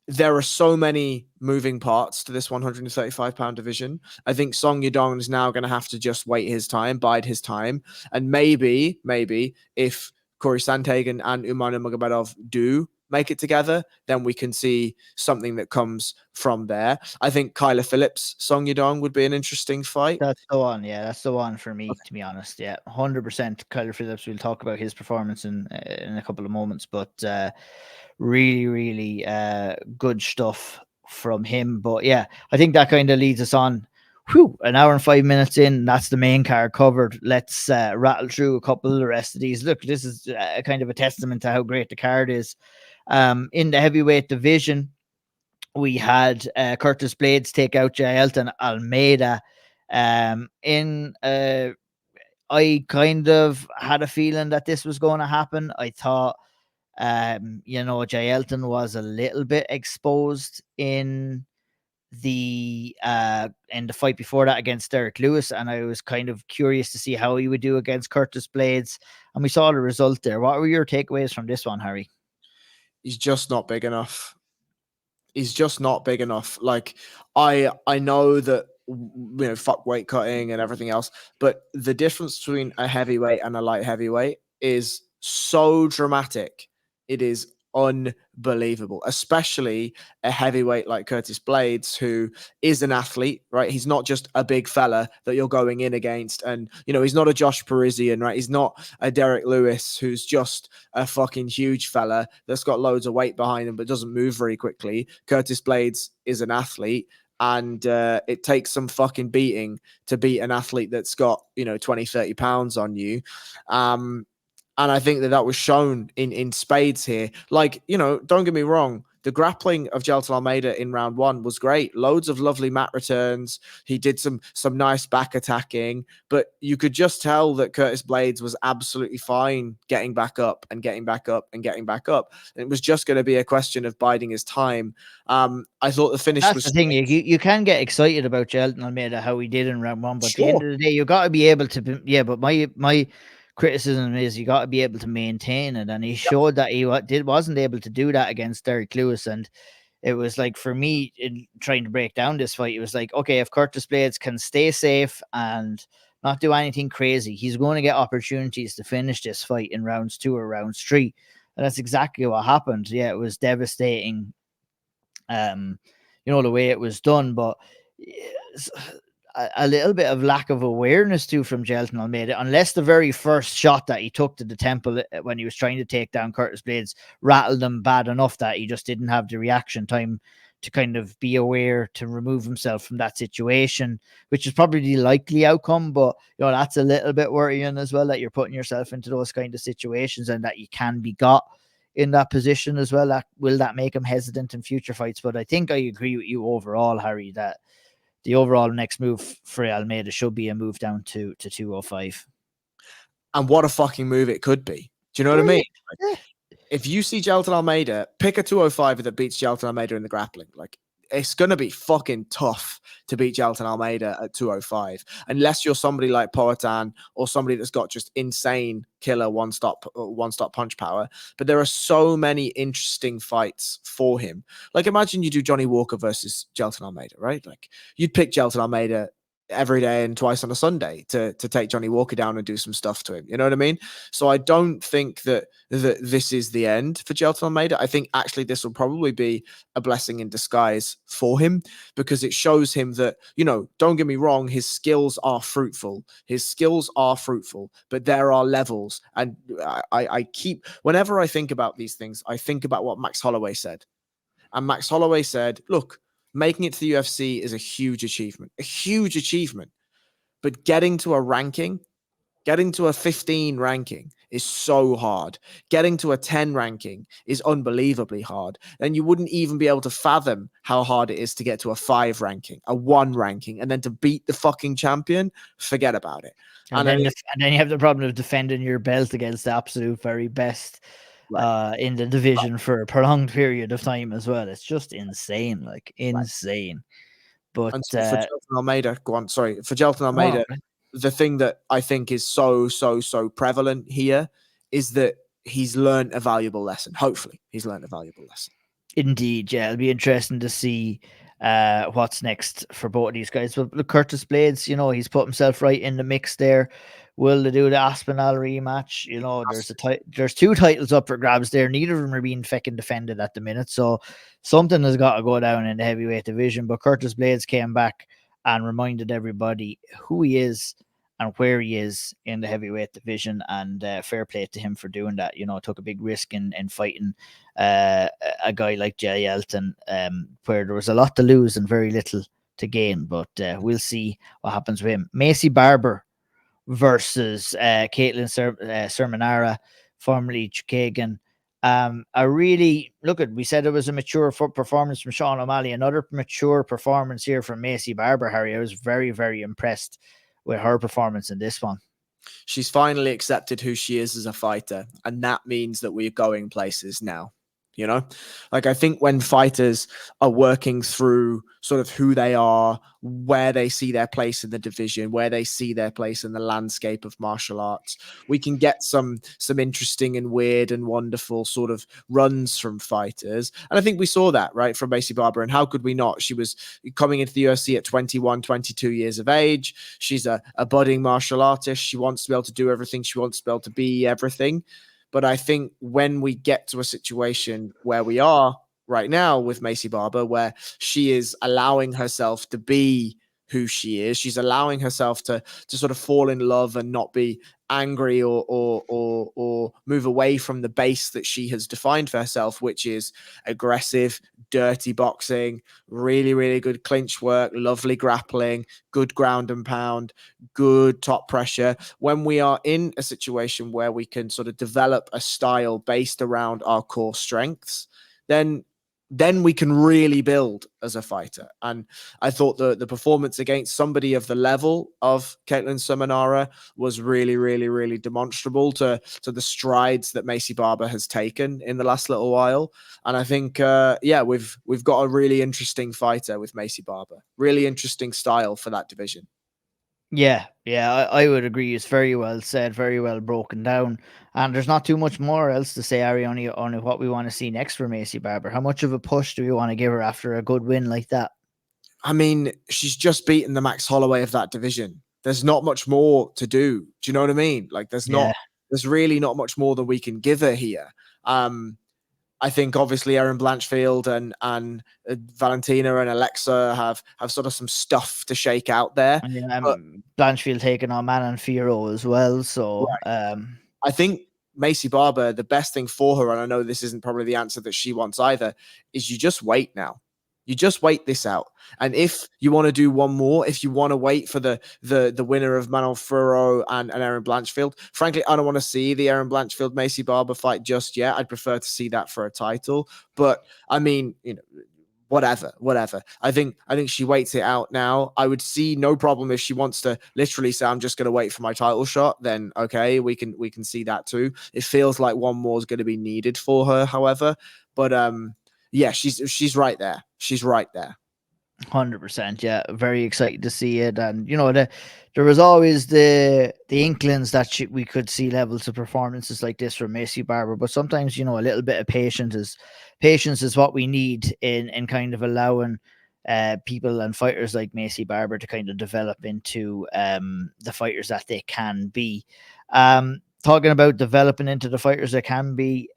there are so many moving parts to this 135-pound division. I think Song Yadong is now going to have to just wait his time, bide his time, and maybe if Corey Sandhagen and Umar Nurmagomedov do make it together, then we can see something that comes from there. I think Kyler Phillips, Song Yadong would be an interesting fight. That's the one. Yeah, that's the one for me, to be honest. Yeah, 100% Kyler Phillips. We'll talk about his performance in a couple of moments, but really good stuff from him. But yeah, I think that kind of leads us on. An hour and 5 minutes in, that's the main card covered. Let's rattle through a couple of the rest of these. Look, this is a kind of a testament to how great the card is. In the heavyweight division, we had Curtis Blaydes take out Jailton Almeida. I kind of had a feeling that this was going to happen. I thought, Jailton was a little bit exposed in the fight before that against Derek Lewis, and I was kind of curious to see how he would do against Curtis Blaydes, and we saw the result there. What were your takeaways from this one, Harry? He's just not big enough. Like, I know that, fuck weight cutting and everything else, but the difference between a heavyweight and a light heavyweight is so dramatic. It is unbelievable, especially a heavyweight like Curtis Blaydes, who is an athlete, right? He's not just a big fella that you're going in against. And, he's not a Josh Parisian, right? He's not a Derek Lewis, who's just a fucking huge fella that's got loads of weight behind him, but doesn't move very quickly. Curtis Blaydes is an athlete. And it takes some fucking beating to beat an athlete that's got, 20, 30 pounds on you. And I think that was shown in spades here. Like, don't get me wrong. The grappling of Jailton Almeida in round one was great. Loads of lovely mat returns. He did some nice back attacking, but you could just tell that Curtis Blaydes was absolutely fine getting back up and getting back up and getting back up. It was just going to be a question of biding his time. I thought the finish was... That's the thing. You can get excited about Jailton Almeida, how he did in round one, but at the end of the day, you got to be able to... Yeah, but my criticism is you got to be able to maintain it, and he showed that he wasn't able to do that against Derek Lewis. And it was like, for me, in trying to break down this fight, it was like, okay, if Curtis Blaydes can stay safe and not do anything crazy, he's going to get opportunities to finish this fight in rounds 2 or rounds 3, and that's exactly what happened. Yeah, it was devastating, the way it was done, but a little bit of lack of awareness too from Jailton Almeida, unless the very first shot that he took to the temple when he was trying to take down Curtis Blaydes rattled him bad enough that he just didn't have the reaction time to kind of be aware to remove himself from that situation, which is probably the likely outcome. But that's a little bit worrying as well, that you're putting yourself into those kind of situations and that you can be got in that position as well. Will that make him hesitant in future fights? But I think I agree with you overall, Harry, that the overall next move for Almeida should be a move down to 205. And what a fucking move it could be. Do you know what I mean? Like, if you see Jailton Almeida, pick a 205 that beats Jailton Almeida in the grappling. Like, it's going to be fucking tough to beat Jailton Almeida at 205, unless you're somebody like Poatan or somebody that's got just insane killer one-stop punch power. But there are so many interesting fights for him. Like, imagine you do Johnny Walker versus Jailton Almeida, right? Like, you'd pick Jailton Almeida every day and twice on a Sunday to take Johnny Walker down and do some stuff to him. You know what I mean? So I don't think that this is the end for Jailton Almeida. I think actually this will probably be a blessing in disguise for him, because it shows him that, you know, don't get me wrong, his skills are fruitful. His skills are fruitful, but there are levels. And I keep, whenever I think about these things, I think about what Max Holloway said. And Max Holloway said, look, making it to the UFC is a huge achievement. But getting to a ranking, getting to a 15 ranking is so hard. Getting to a 10 ranking is unbelievably hard. And you wouldn't even be able to fathom how hard it is to get to a 5 ranking, a 1 ranking, and then to beat the fucking champion. Forget about it. And then you have the problem of defending your belt against the absolute very best in the division for a prolonged period of time as well. It's just insane, like insane. But and so for Jailton Almeida, go on. Sorry, for Jailton Almeida, the thing that I think is so prevalent here is that he's learned a valuable lesson. Hopefully, he's learned a valuable lesson. Indeed, yeah, it'll be interesting to see what's next for both of these guys. But look, Curtis Blaydes, you know, he's put himself right in the mix there. Will they do the Aspinall rematch? You know, there's 2 titles up for grabs there. Neither of them are being fucking defended at the minute. So something has got to go down in the heavyweight division. But Curtis Blaydes came back and reminded everybody who he is and where he is in the heavyweight division. And fair play to him for doing that. You know, took a big risk in fighting a guy like Jay Elton, where there was a lot to lose and very little to gain. But we'll see what happens with him. Macy Barber versus Caitlin Cermiara, formerly Chukagan. We said it was a mature performance from Sean O'Malley. Another mature performance here from Macy Barber, Harry. I was very, very impressed with her performance in this one. She's finally accepted who she is as a fighter, and that means that we're going places now. You know, like, I think when fighters are working through sort of who they are, where they see their place in the division, where they see their place in the landscape of martial arts, we can get some interesting and weird and wonderful sort of runs from fighters. And I think we saw that, right, from Macy Barber. And how could we not? She was coming into the UFC at 21, 22 years of age. She's a budding martial artist. She wants to be able to do everything. She wants to be able to be everything. But I think when we get to a situation where we are right now with Macy Barber, where she is allowing herself to be who she is, she's allowing herself to sort of fall in love and not be angry or move away from the base that she has defined for herself, which is aggressive, dirty boxing, really, really good clinch work, lovely grappling, good ground and pound, good top pressure. When we are in a situation where we can sort of develop a style based around our core strengths, then we can really build as a fighter. And I thought the performance against somebody of the level of Caitlin Cermiara was really, really, really demonstrable to the strides that Macy Barber has taken in the last little while. And I think, we've got a really interesting fighter with Macy Barber. Really interesting style for that division. Yeah, I would agree. It's very well said, very well broken down. And there's not too much more else to say, Ari, only what we want to see next for Macy Barber. How much of a push do we want to give her after a good win like that? I mean, she's just beaten the Max Holloway of that division. There's not much more to do. Do you know what I mean? Like, there's really not much more that we can give her here. I think obviously Erin Blanchfield and Valentina and Alexa have sort of some stuff to shake out there. And Blanchfield taking on Manon Fiorot as well. So I think Macy Barber, the best thing for her, and I know this isn't probably the answer that she wants either, is you just wait now. You just wait this out. And if you want to do one more, if you want to wait for the winner of Manon Fiorot and Erin Blanchfield, frankly, I don't want to see the Erin Blanchfield Macy Barber fight just yet. I'd prefer to see that for a title. But I mean, you know, whatever. I think she waits it out now. I would see no problem if she wants to literally say, I'm just going to wait for my title shot. Then okay, we can see that too. It feels like one more is going to be needed for her, however. But yeah, she's right there. She's right there. 100%. Yeah, very excited to see it. And there was always the inklings that we could see levels of performances like this from Maycee Barber, but sometimes a little bit of patience is what we need in kind of allowing people and fighters like Maycee Barber to kind of develop into the fighters that they can be. Talking about developing into the fighters that can be,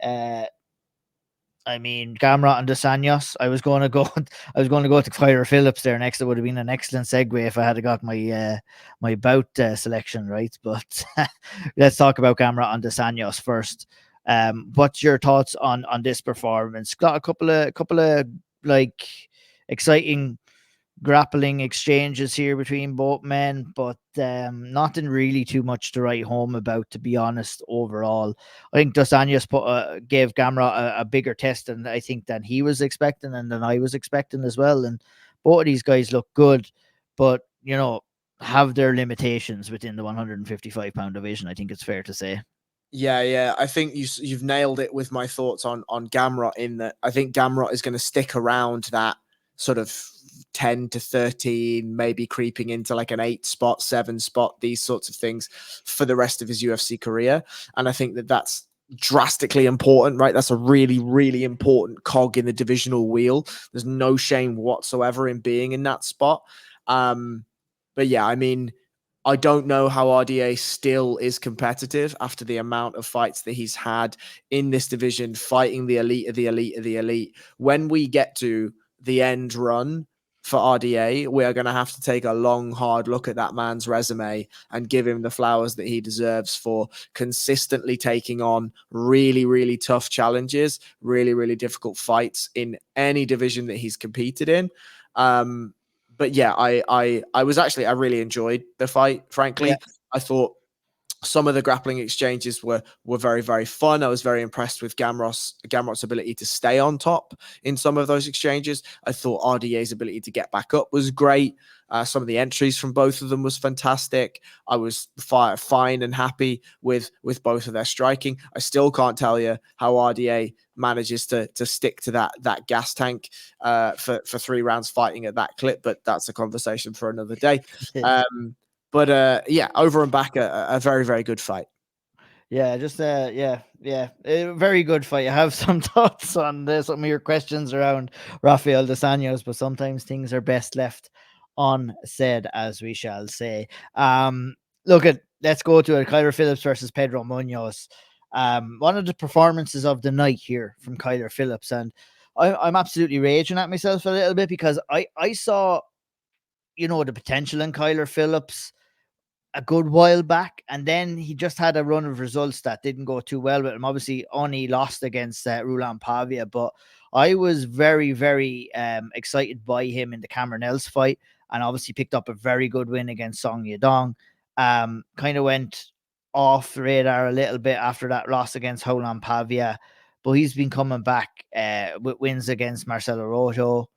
I mean, Gamrot and Anjos. I was going to go to Kyra Phillips there next. It would have been an excellent segue if I had got my my bout selection right. But let's talk about Gamrot and Anjos first. What's your thoughts on this performance? Got a couple of like exciting grappling exchanges here between both men, but nothing really too much to write home about, to be honest. Overall, I think Dos Anjos gave Gamrot a bigger test than I think than he was expecting and than I was expecting as well. And both of these guys look good, but have their limitations within the 155-pound division. I think it's fair to say. Yeah. I think you've nailed it with my thoughts on Gamrot, in that I think Gamrot is going to stick around that sort of 10 to 13, maybe creeping into like an 8 spot, 7 spot, these sorts of things for the rest of his UFC career. And I think that's drastically important, right? That's a really, really important cog in the divisional wheel. There's no shame whatsoever in being in that spot. But yeah, I mean, I don't know how RDA still is competitive after the amount of fights that he's had in this division, fighting the elite of the elite of the elite. When we get to the end run for RDA, we are going to have to take a long, hard look at that man's resume and give him the flowers that he deserves for consistently taking on really, really tough challenges, really, really difficult fights in any division that he's competed in. But yeah, I really enjoyed the fight, frankly. Yeah. I thought some of the grappling exchanges were very, very fun. I was very impressed with Gamrot's ability to stay on top in some of those exchanges. I thought RDA's ability to get back up was great. Some of the entries from both of them was fantastic. I was fine and happy with both of their striking. I still can't tell you how RDA manages to stick to that gas tank for 3 rounds fighting at that clip, but that's a conversation for another day. But yeah, over and back, a very, very good fight. Yeah, just a very good fight. I have some thoughts on some of your questions around Rafael Dos Anjos, but sometimes things are best left unsaid, as we shall say. Let's go to it. Kyler Phillips versus Pedro Munhoz. One of the performances of the night here from Kyler Phillips, and I'm absolutely raging at myself a little bit because I saw, the potential in Kyler Phillips a good while back, and then he just had a run of results that didn't go too well with him. Obviously, only lost against Roland Pavia, but I was very, very excited by him in the Cameron-Else fight, and obviously picked up a very good win against Song Yadong. Kind of went off the radar a little bit after that loss against Roland Pavia, but he's been coming back with wins against Marcelo Rojo,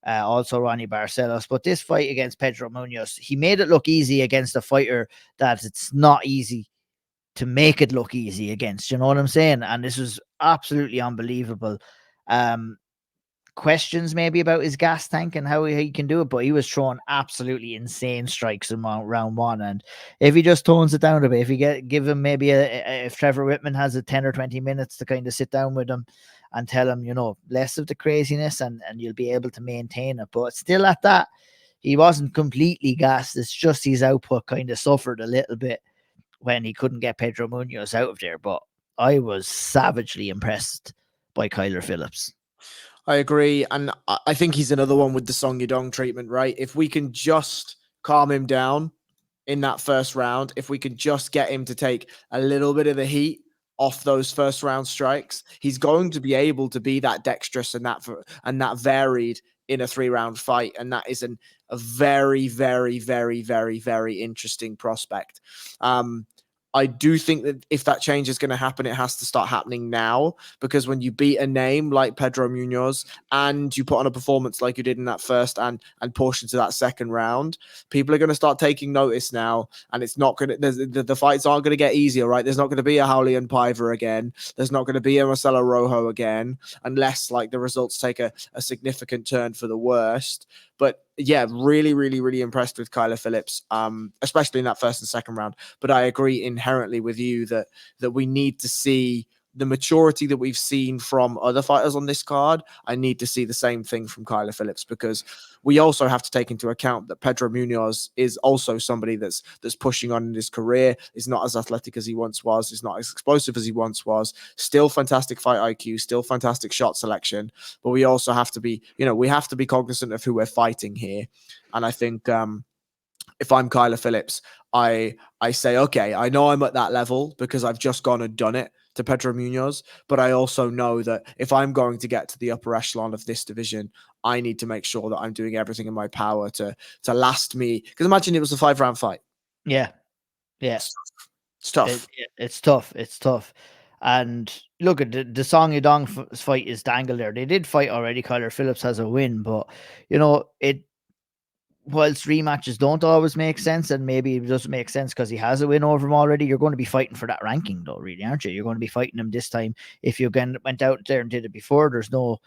also Ronnie Barcelos. But this fight against Pedro Munhoz, he made it look easy against a fighter that it's not easy to make it look easy against. You know what I'm saying? And this was absolutely unbelievable. Questions maybe about his gas tank and how he can do it, but he was throwing absolutely insane strikes in round 1. And if he just tones it down a bit, if you give him maybe if Trevor Whitman has a 10 or 20 minutes to kind of sit down with him and tell him, less of the craziness, and you'll be able to maintain it. But still at that, he wasn't completely gassed. It's just his output kind of suffered a little bit when he couldn't get Pedro Munhoz out of there. But I was savagely impressed by Kyler Phillips. I agree. And I think he's another one with the Song Yadong treatment, right? If we can just calm him down in that first round, if we can just get him to take a little bit of the heat off those first round strikes, he's going to be able to be that dexterous and that varied in a 3-round fight. And that is a very, very, very, very, very interesting prospect. I do think that if that change is going to happen, it has to start happening now, because when you beat a name like Pedro Munhoz and you put on a performance like you did in that first and portion to that second round, people are going to start taking notice now, and it's not going to, the fights aren't going to get easier, right? There's not going to be a Howley and Piver again. There's not going to be a Marcelo Rojo again, unless like the results take a significant turn for the worst. But yeah, really, really, really impressed with Kyler Phillips, especially in that first and second round. But I agree inherently with you that we need to see the maturity that we've seen from other fighters on this card. I need to see the same thing from Kyler Phillips, because we also have to take into account that Pedro Munhoz is also somebody that's pushing on in his career, is not as athletic as he once was, is not as explosive as he once was, still fantastic fight IQ, still fantastic shot selection. But we also have to be, we have to be cognizant of who we're fighting here. And I think if I'm Kyler Phillips, I say, okay, I know I'm at that level because I've just gone and done it to Pedro Munhoz, but I also know that if I'm going to get to the upper echelon of this division, I need to make sure that I'm doing everything in my power to last me. Because imagine it was a 5-round fight. Yeah. It's tough. It's tough. It's tough. And look at the Song Yadong fight is dangled there. They did fight already. Kyler Phillips has a win, but whilst rematches don't always make sense, and maybe it doesn't make sense because he has a win over him already, you're going to be fighting for that ranking though, really, aren't you? You're going to be fighting him this time. If you again went out there and did it before, there's no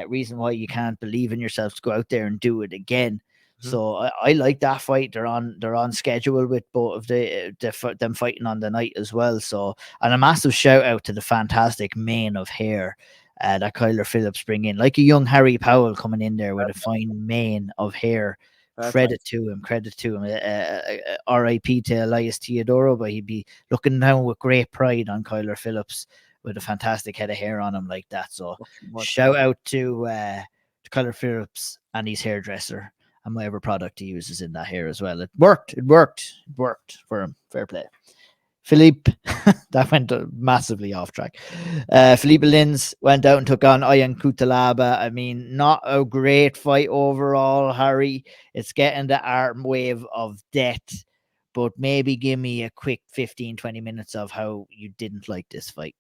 reason why you can't believe in yourself to go out there and do it again. Mm-hmm. So I like that fight. They're on schedule with both of them fighting on the night as well. So, and a massive shout out to the fantastic mane of hair that Kyler Phillips bring in, like a young Harry Powell coming in there with a fine mane of hair. Credit to him. R.I.P. to Elias Teodoro, but he'd be looking down with great pride on Kyler Phillips with a fantastic head of hair on him like that. So shout out to Kyler Phillips and his hairdresser and whatever product he uses in that hair as well. It worked for him. Fair play. Philippe, that went massively off track. Philippe Lins went out and took on Ian Cutelaba. I mean, not a great fight overall, Harry. It's getting the arm wave of death, but maybe give me a quick 15-20 minutes of how you didn't like this fight.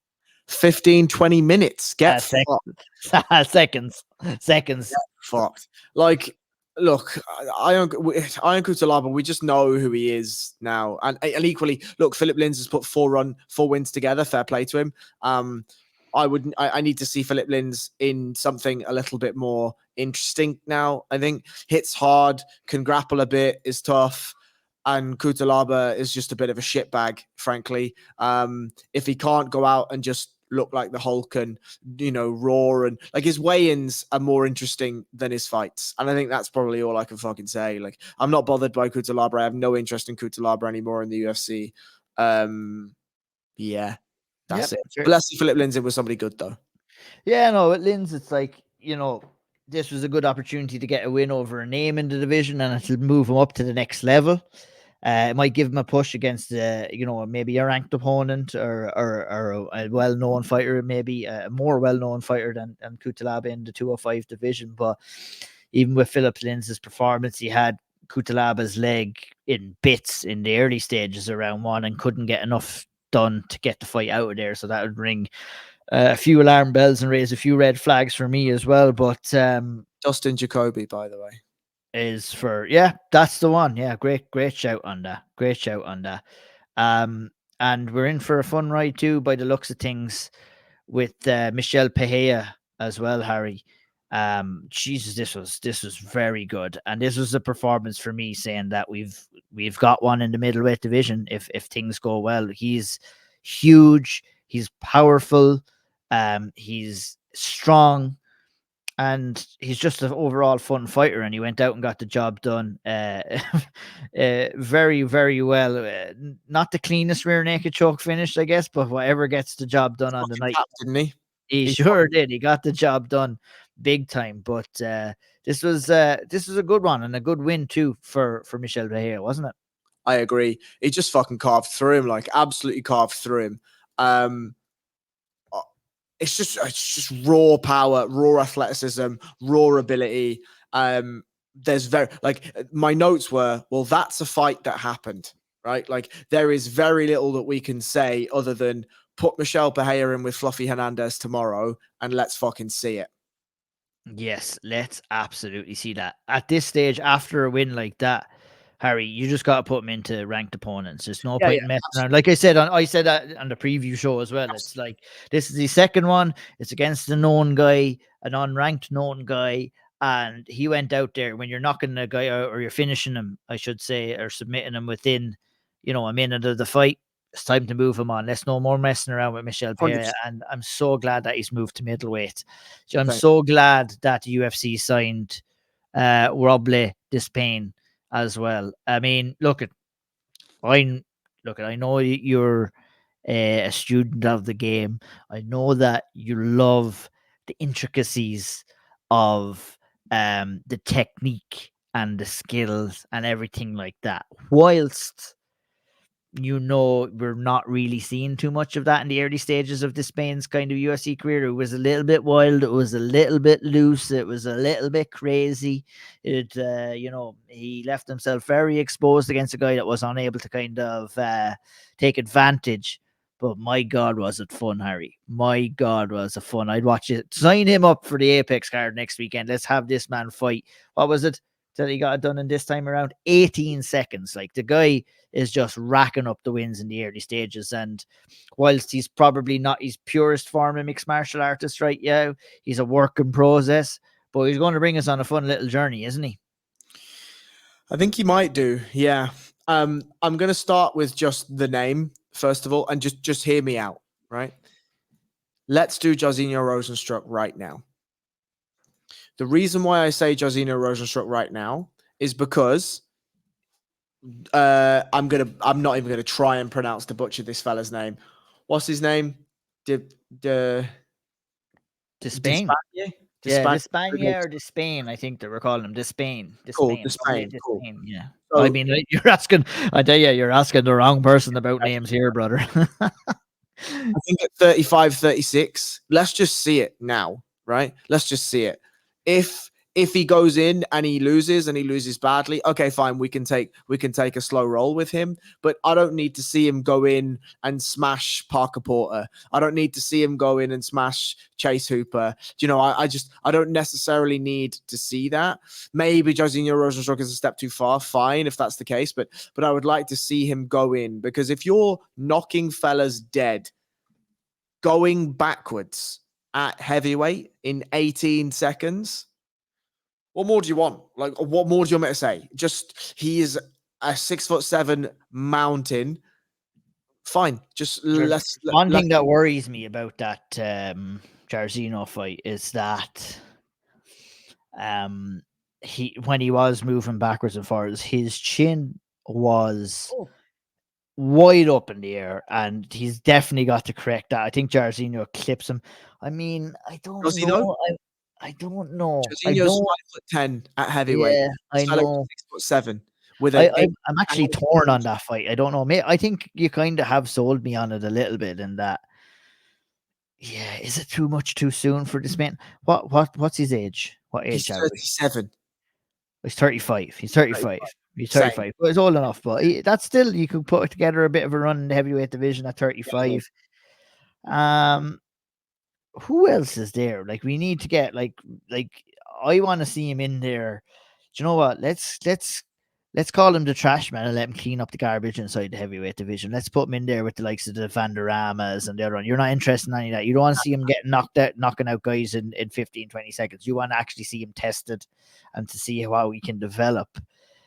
15-20 minutes. Get seconds. Get fucked. Like, look, Ian Cutelaba, we just know who he is now. And equally, look, Philip Lins has put 4 wins together. Fair play to him. I need to see Philip Lins in something a little bit more interesting now. I think hits hard, can grapple a bit, is tough. And Cutelaba is just a bit of a shitbag, frankly. If he can't go out and just look like the Hulk and, roar, and like his weigh-ins are more interesting than his fights. And I think that's probably all I can fucking say. Like, I'm not bothered by Cutelaba. I have no interest in Cutelaba anymore in the UFC. Yeah, that's it. But let's see Philip Lins with somebody good though. Yeah, no, with Lins, it's like, this was a good opportunity to get a win over a name in the division, and it'll move him up to the next level. It might give him a push against, maybe a ranked opponent or a well-known fighter, maybe a more well-known fighter than Cutelaba in the 205 division. But even with Philip Lins' performance, he had Cutelaba's leg in bits in the early stages of round 1 and couldn't get enough done to get the fight out of there. So that would ring a few alarm bells and raise a few red flags for me as well. But Dustin Jacoby, by the way. That's the one. Yeah, great shout on that. And we're in for a fun ride too, by the looks of things, with Michel Pereira as well, Harry. Jesus, this was very good, and this was a performance for me saying that we've got one in the middleweight division if things go well. He's huge, he's powerful, he's strong. And he's just an overall fun fighter, and he went out and got the job done very, very well. Not the cleanest rear naked choke finish, I guess, but whatever gets the job done on the night. Didn't he? He sure did. He got the job done big time. But this was a good one and a good win too for Michel Pereira, wasn't it? I agree. He just fucking carved through him, like absolutely carved through him. It's just raw power, raw athleticism, raw ability. There's my notes were, well, that's a fight that happened. right? Like there is very little that we can say other than put Michelle Pereira in with Fluffy Hernandez tomorrow and let's fucking see it. Yes, let's absolutely see that. At this stage, after a win like that, Harry, you just got to put them into ranked opponents. There's no point in messing around. Like I said, I said that on the preview show as well. It's like, this is the second one. It's against a known guy, an unranked known guy. And he went out there when you're knocking the guy out, or you're finishing him, I should say, or submitting him within, a minute of the fight. It's time to move him on. Let's no more messing around with Michel Pereira. 100%. And I'm so glad that he's moved to middleweight. I'm so glad that the UFC signed Roble Despaigne as well. I mean, I know you're a student of the game. I know that you love the intricacies of the technique and the skills and everything like that. Whilst we're not really seeing too much of that in the early stages of Despaigne's kind of UFC career. It was a little bit wild. It was a little bit loose. It was a little bit crazy. He left himself very exposed against a guy that was unable to kind of take advantage. But my God, was it fun, Harry. My God, was it fun. I'd watch it. Sign him up for the Apex card next weekend. Let's have this man fight. What was it that he got it done in this time around? 18 seconds. Like, the guy is just racking up the wins in the early stages. And whilst he's probably not his purest form of mixed martial artist right now, he's a work in process, but he's going to bring us on a fun little journey, isn't he? I think he might do. Yeah. I'm going to start with just the name, first of all, and just hear me out, right? Let's do Jairzinho Rozenstruik right now. The reason why I say Jairzinho Rozenstruik right now is because I'm not even gonna try and pronounce to butcher this fella's name. What's his name? Despaigne. Despaigne? Yeah, Despaigne or Despaigne. I think they were calling him Despaigne. Cool, Despaigne. Cool. Yeah. So, I mean, you're asking. I tell you, you're asking the wrong person about names here, brother. I think at 35, 36. Let's just see it now, right? Let's just see it. If he goes in and he loses badly, okay, fine. We can take a slow roll with him, but I don't need to see him go in and smash Parker Porter. I don't need to see him go in and smash Chase Hooper. I don't necessarily need to see that. Maybe Jairzinho Rozenstruik is a step too far. Fine, if that's the case, but I would like to see him go in, because if you're knocking fellas dead, going backwards at heavyweight in 18 seconds, what more do you want? Like, what more do you want me to say? Just, he is a 6'7" mountain. Fine. Just one thing that worries me about that Jairzinho fight is that when he was moving backwards and forwards, his chin was wide up in the air, and he's definitely got to correct that. I think Jairzinho clips him. I mean, I don't know. I don't know. Jairzinho's 5'10" at heavyweight. Yeah, I know. 6'7". I'm actually torn on that fight. I don't know. I think you kind of have sold me on it a little bit in that. Yeah, is it too much too soon for this man? What's his age? What age? He's 37. He's 35. He's 35. He's 35. Well, he's old enough, but that's still, you could put together a bit of a run in the heavyweight division at 35. Who else is there? Like, we need to get like I want to see him in there. Do you know what? Let's call him the trash man and let him clean up the garbage inside the heavyweight division. Let's put him in there with the likes of the Vanderamas and the other one. You're not interested in any of that. You don't want to see him getting knocking out guys in 15, 20 seconds. You want to actually see him tested and to see how he can develop.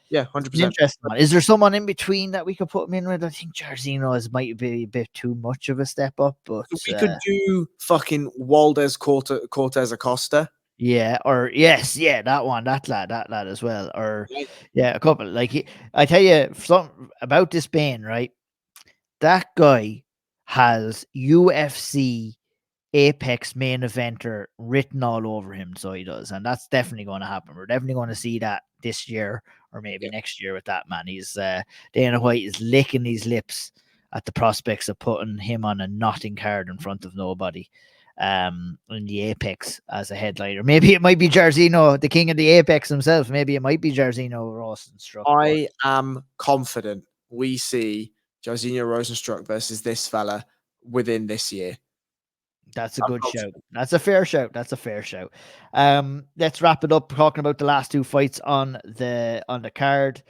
Yeah, 100%. Interesting. Is there someone in between that we could put him in with? I think Jairzinho might be a bit too much of a step up, but we could do fucking Waldez Cortez Acosta. Yeah, or yes, yeah, that lad as well, or yeah, a couple. Like, I tell you something about Despaigne, right? That guy has UFC Apex main eventer written all over him, so he does, and that's definitely going to happen. We're definitely going to see that this year or maybe next year with that man. He's Dana White is licking his lips at the prospects of putting him on a nothing card in front of nobody in the Apex as a headliner. Maybe it might be Jairzinho, the king of the Apex himself. Maybe it might be Jairzinho Rozenstruik. I am confident we see Jairzinho Rosenstruck versus this fella within this year? That's a good shout. That's a fair shout. That's a fair shout. Let's wrap it up talking about the last two fights on the card.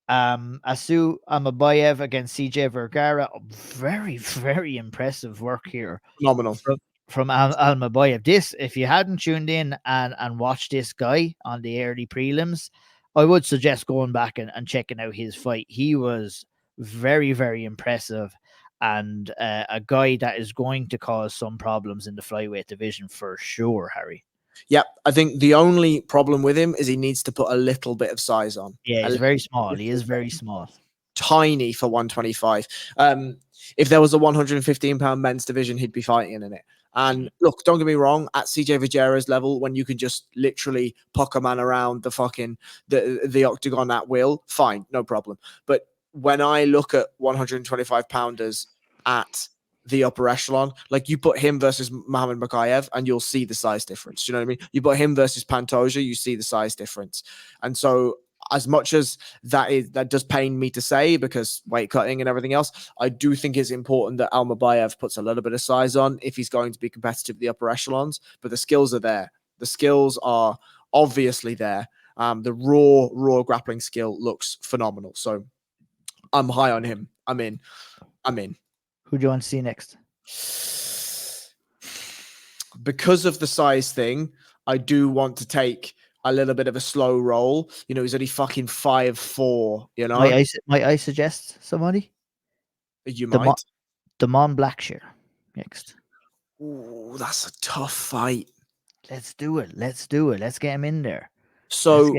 Asu Almabaev against CJ Vergara. Very, very impressive work here. Phenomenal. From Almabaev. This, if you hadn't tuned in and watched this guy on the early prelims, I would suggest going back and checking out his fight. He was very, very impressive, and a guy that is going to cause some problems in the flyweight division for sure, Harry. Yep, I think the only problem with him is he needs to put a little bit of size on. Yeah, he's very small. He is very small. Tiny for 125. If there was a 115-pound men's division, he'd be fighting in it. And look, don't get me wrong, at CJ Vergara's level, when you can just literally puck a man around the octagon at will, fine, no problem. But when I look at 125-pounders at the upper echelon, like you put him versus Mohamed Makayev and you'll see the size difference. Do you know what I mean? You put him versus Pantoja, you see the size difference. And so as much as that does pain me to say, because weight cutting and everything else, I do think it's important that Almabaev puts a little bit of size on if he's going to be competitive at the upper echelons. But the skills are there. The skills are obviously there. The raw grappling skill looks phenomenal. So I'm high on him. I'm in. Who do you want to see next? Because of the size thing, I do want to take a little bit of a slow roll. You know, he's only fucking 5'4", you know? Might I suggest somebody? You might. Damon Blackshear next. Ooh, that's a tough fight. Let's do it. Let's get him in there. So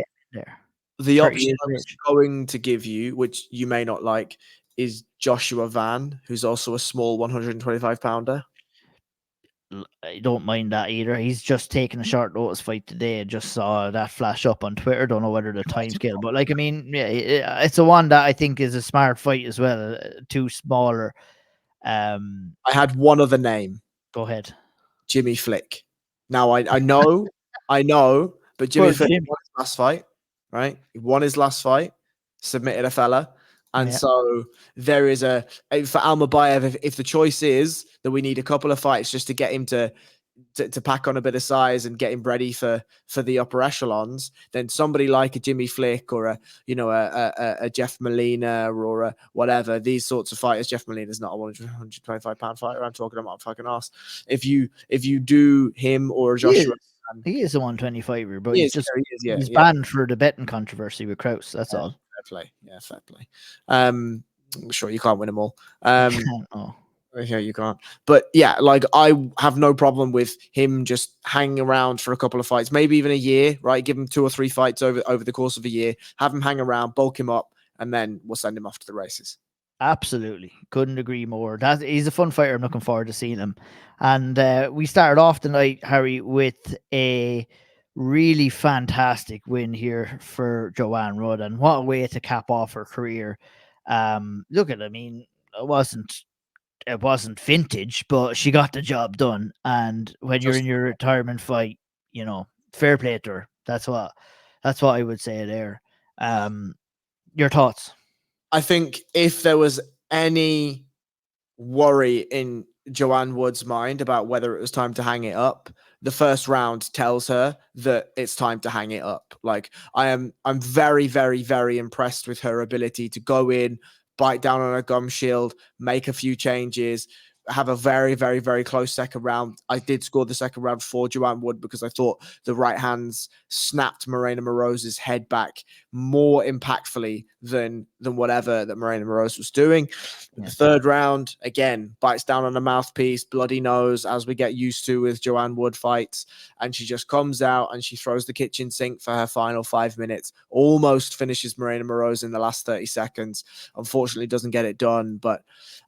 the option I'm going to give you, which you may not like, is Joshua Van, who's also a small 125-pounder. I don't mind that either. He's just taken a short notice fight today. I just saw that flash up on Twitter. Don't know whether the time scale, but like, I mean, yeah, it's a one that I think is a smart fight as well. Too smaller. I had one other name. Go ahead. Jimmy Flick. Now I know, but Jimmy Flick won his last fight, right? He won his last fight, submitted a fella. And so there is for Almabaev, if the choice is that we need a couple of fights just to get him to pack on a bit of size and get him ready for the upper echelons, then somebody like a Jimmy Flick or a Jeff Molina or a whatever, these sorts of fighters. Jeff Molina is not a 125-pound fighter. I'm talking about fucking ass. If you do him or Joshua. He is a 125er, but he's banned for the betting controversy with Kraus. That's all. Fair play. Sure, you can't win them all. Yeah, you can't. But yeah, like I have no problem with him just hanging around for a couple of fights, maybe even a year, right? Give him 2 or 3 fights over the course of a year, have him hang around, bulk him up, and then we'll send him off to the races. Absolutely. Couldn't agree more. He's a fun fighter. I'm looking forward to seeing him. And we started off tonight, Harry, with a really fantastic win here for Joanne Rudd, and what a way to cap off her career. Look at, I mean, it wasn't vintage, but she got the job done. And when you're in your retirement fight, you know, fair play to her. That's what I would say there. Your thoughts? I think if there was any worry in Joanne Wood's mind about whether it was time to hang it up, the first round tells her that it's time to hang it up. Like I'm very, very, very impressed with her ability to go in, bite down on a gum shield, make a few changes, have a very, very, very close second round. I did score the second round for Joanne Wood because I thought the right hands snapped Morena Moroz's head back more impactfully than whatever that Morena Moroz was doing. The third round, again, bites down on a mouthpiece, bloody nose, as we get used to with Joanne Wood fights. And she just comes out and she throws the kitchen sink for her final 5 minutes, almost finishes Morena Moroz in the last 30 seconds. Unfortunately, doesn't get it done. But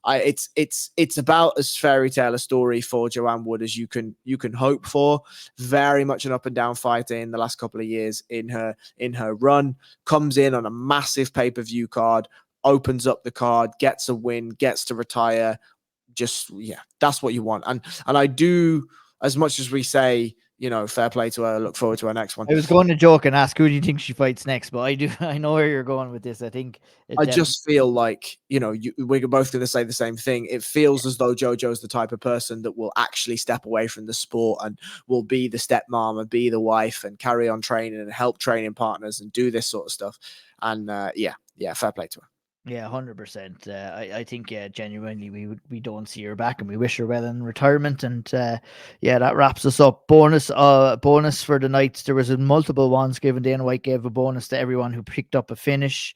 it's about as fairy tale a story for Joanne Wood as you can hope for. Very much an up and down fighter in the last couple of years in her run. Comes in on a massive pay-per-view card, opens up the card, gets a win, gets to retire. Just, yeah, that's what you want. And I do, as much as we say fair play to her. Look forward to her next one. I was going to joke and ask who do you think she fights next, but I know where you're going with this. I think I just feel like, we're both going to say the same thing. It feels as though JoJo's the type of person that will actually step away from the sport and will be the stepmom and be the wife and carry on training and help training partners and do this sort of stuff. And fair play to her. Yeah, 100%. I think, genuinely, we don't see her back, and we wish her well in retirement. And that wraps us up. Bonus for the nights. There was multiple ones given. Dana White gave a bonus to everyone who picked up a finish.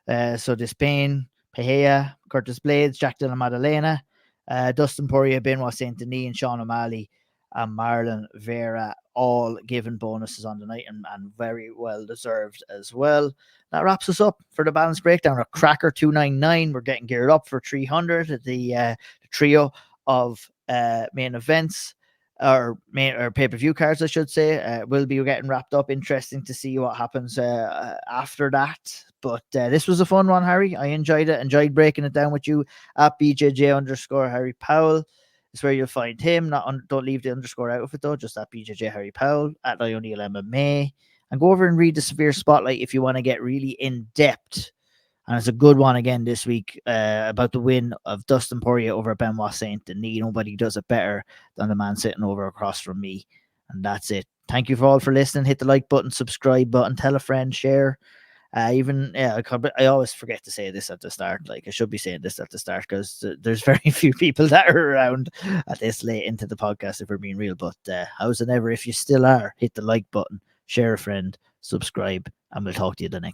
So Despaigne, Pereira, Curtis Blaydes, Jack de la Maddalena, Dustin Poirier, Benoit Saint Denis, and Sean O'Malley and Marlon Vera, all given bonuses on the night and very well deserved as well. That wraps us up for the balance breakdown. A cracker 299. We're getting geared up for 300. The trio of main events or pay-per-view cards, I should say, will be getting wrapped up. Interesting to see what happens after that. But this was a fun one, Harry. I enjoyed it. Enjoyed breaking it down with you at BJJ_Harry Powell. It's where you'll find him. Don't leave the underscore out of it though. Just at BJJ Harry Powell, at O'Neill and MMA, and go over and read the Severe Spotlight if you want to get really in depth. And it's a good one again this week about the win of Dustin Poirier over Benoit Saint Denis. Nobody does it better than the man sitting over across from me. And that's it. Thank you all for listening. Hit the like button, subscribe button, tell a friend, share. I always forget to say this at the start. Like, I should be saying this at the start because there's very few people that are around at this late into the podcast, if we're being real. But how's it ever? If you still are, hit the like button, share a friend, subscribe, and we'll talk to you the next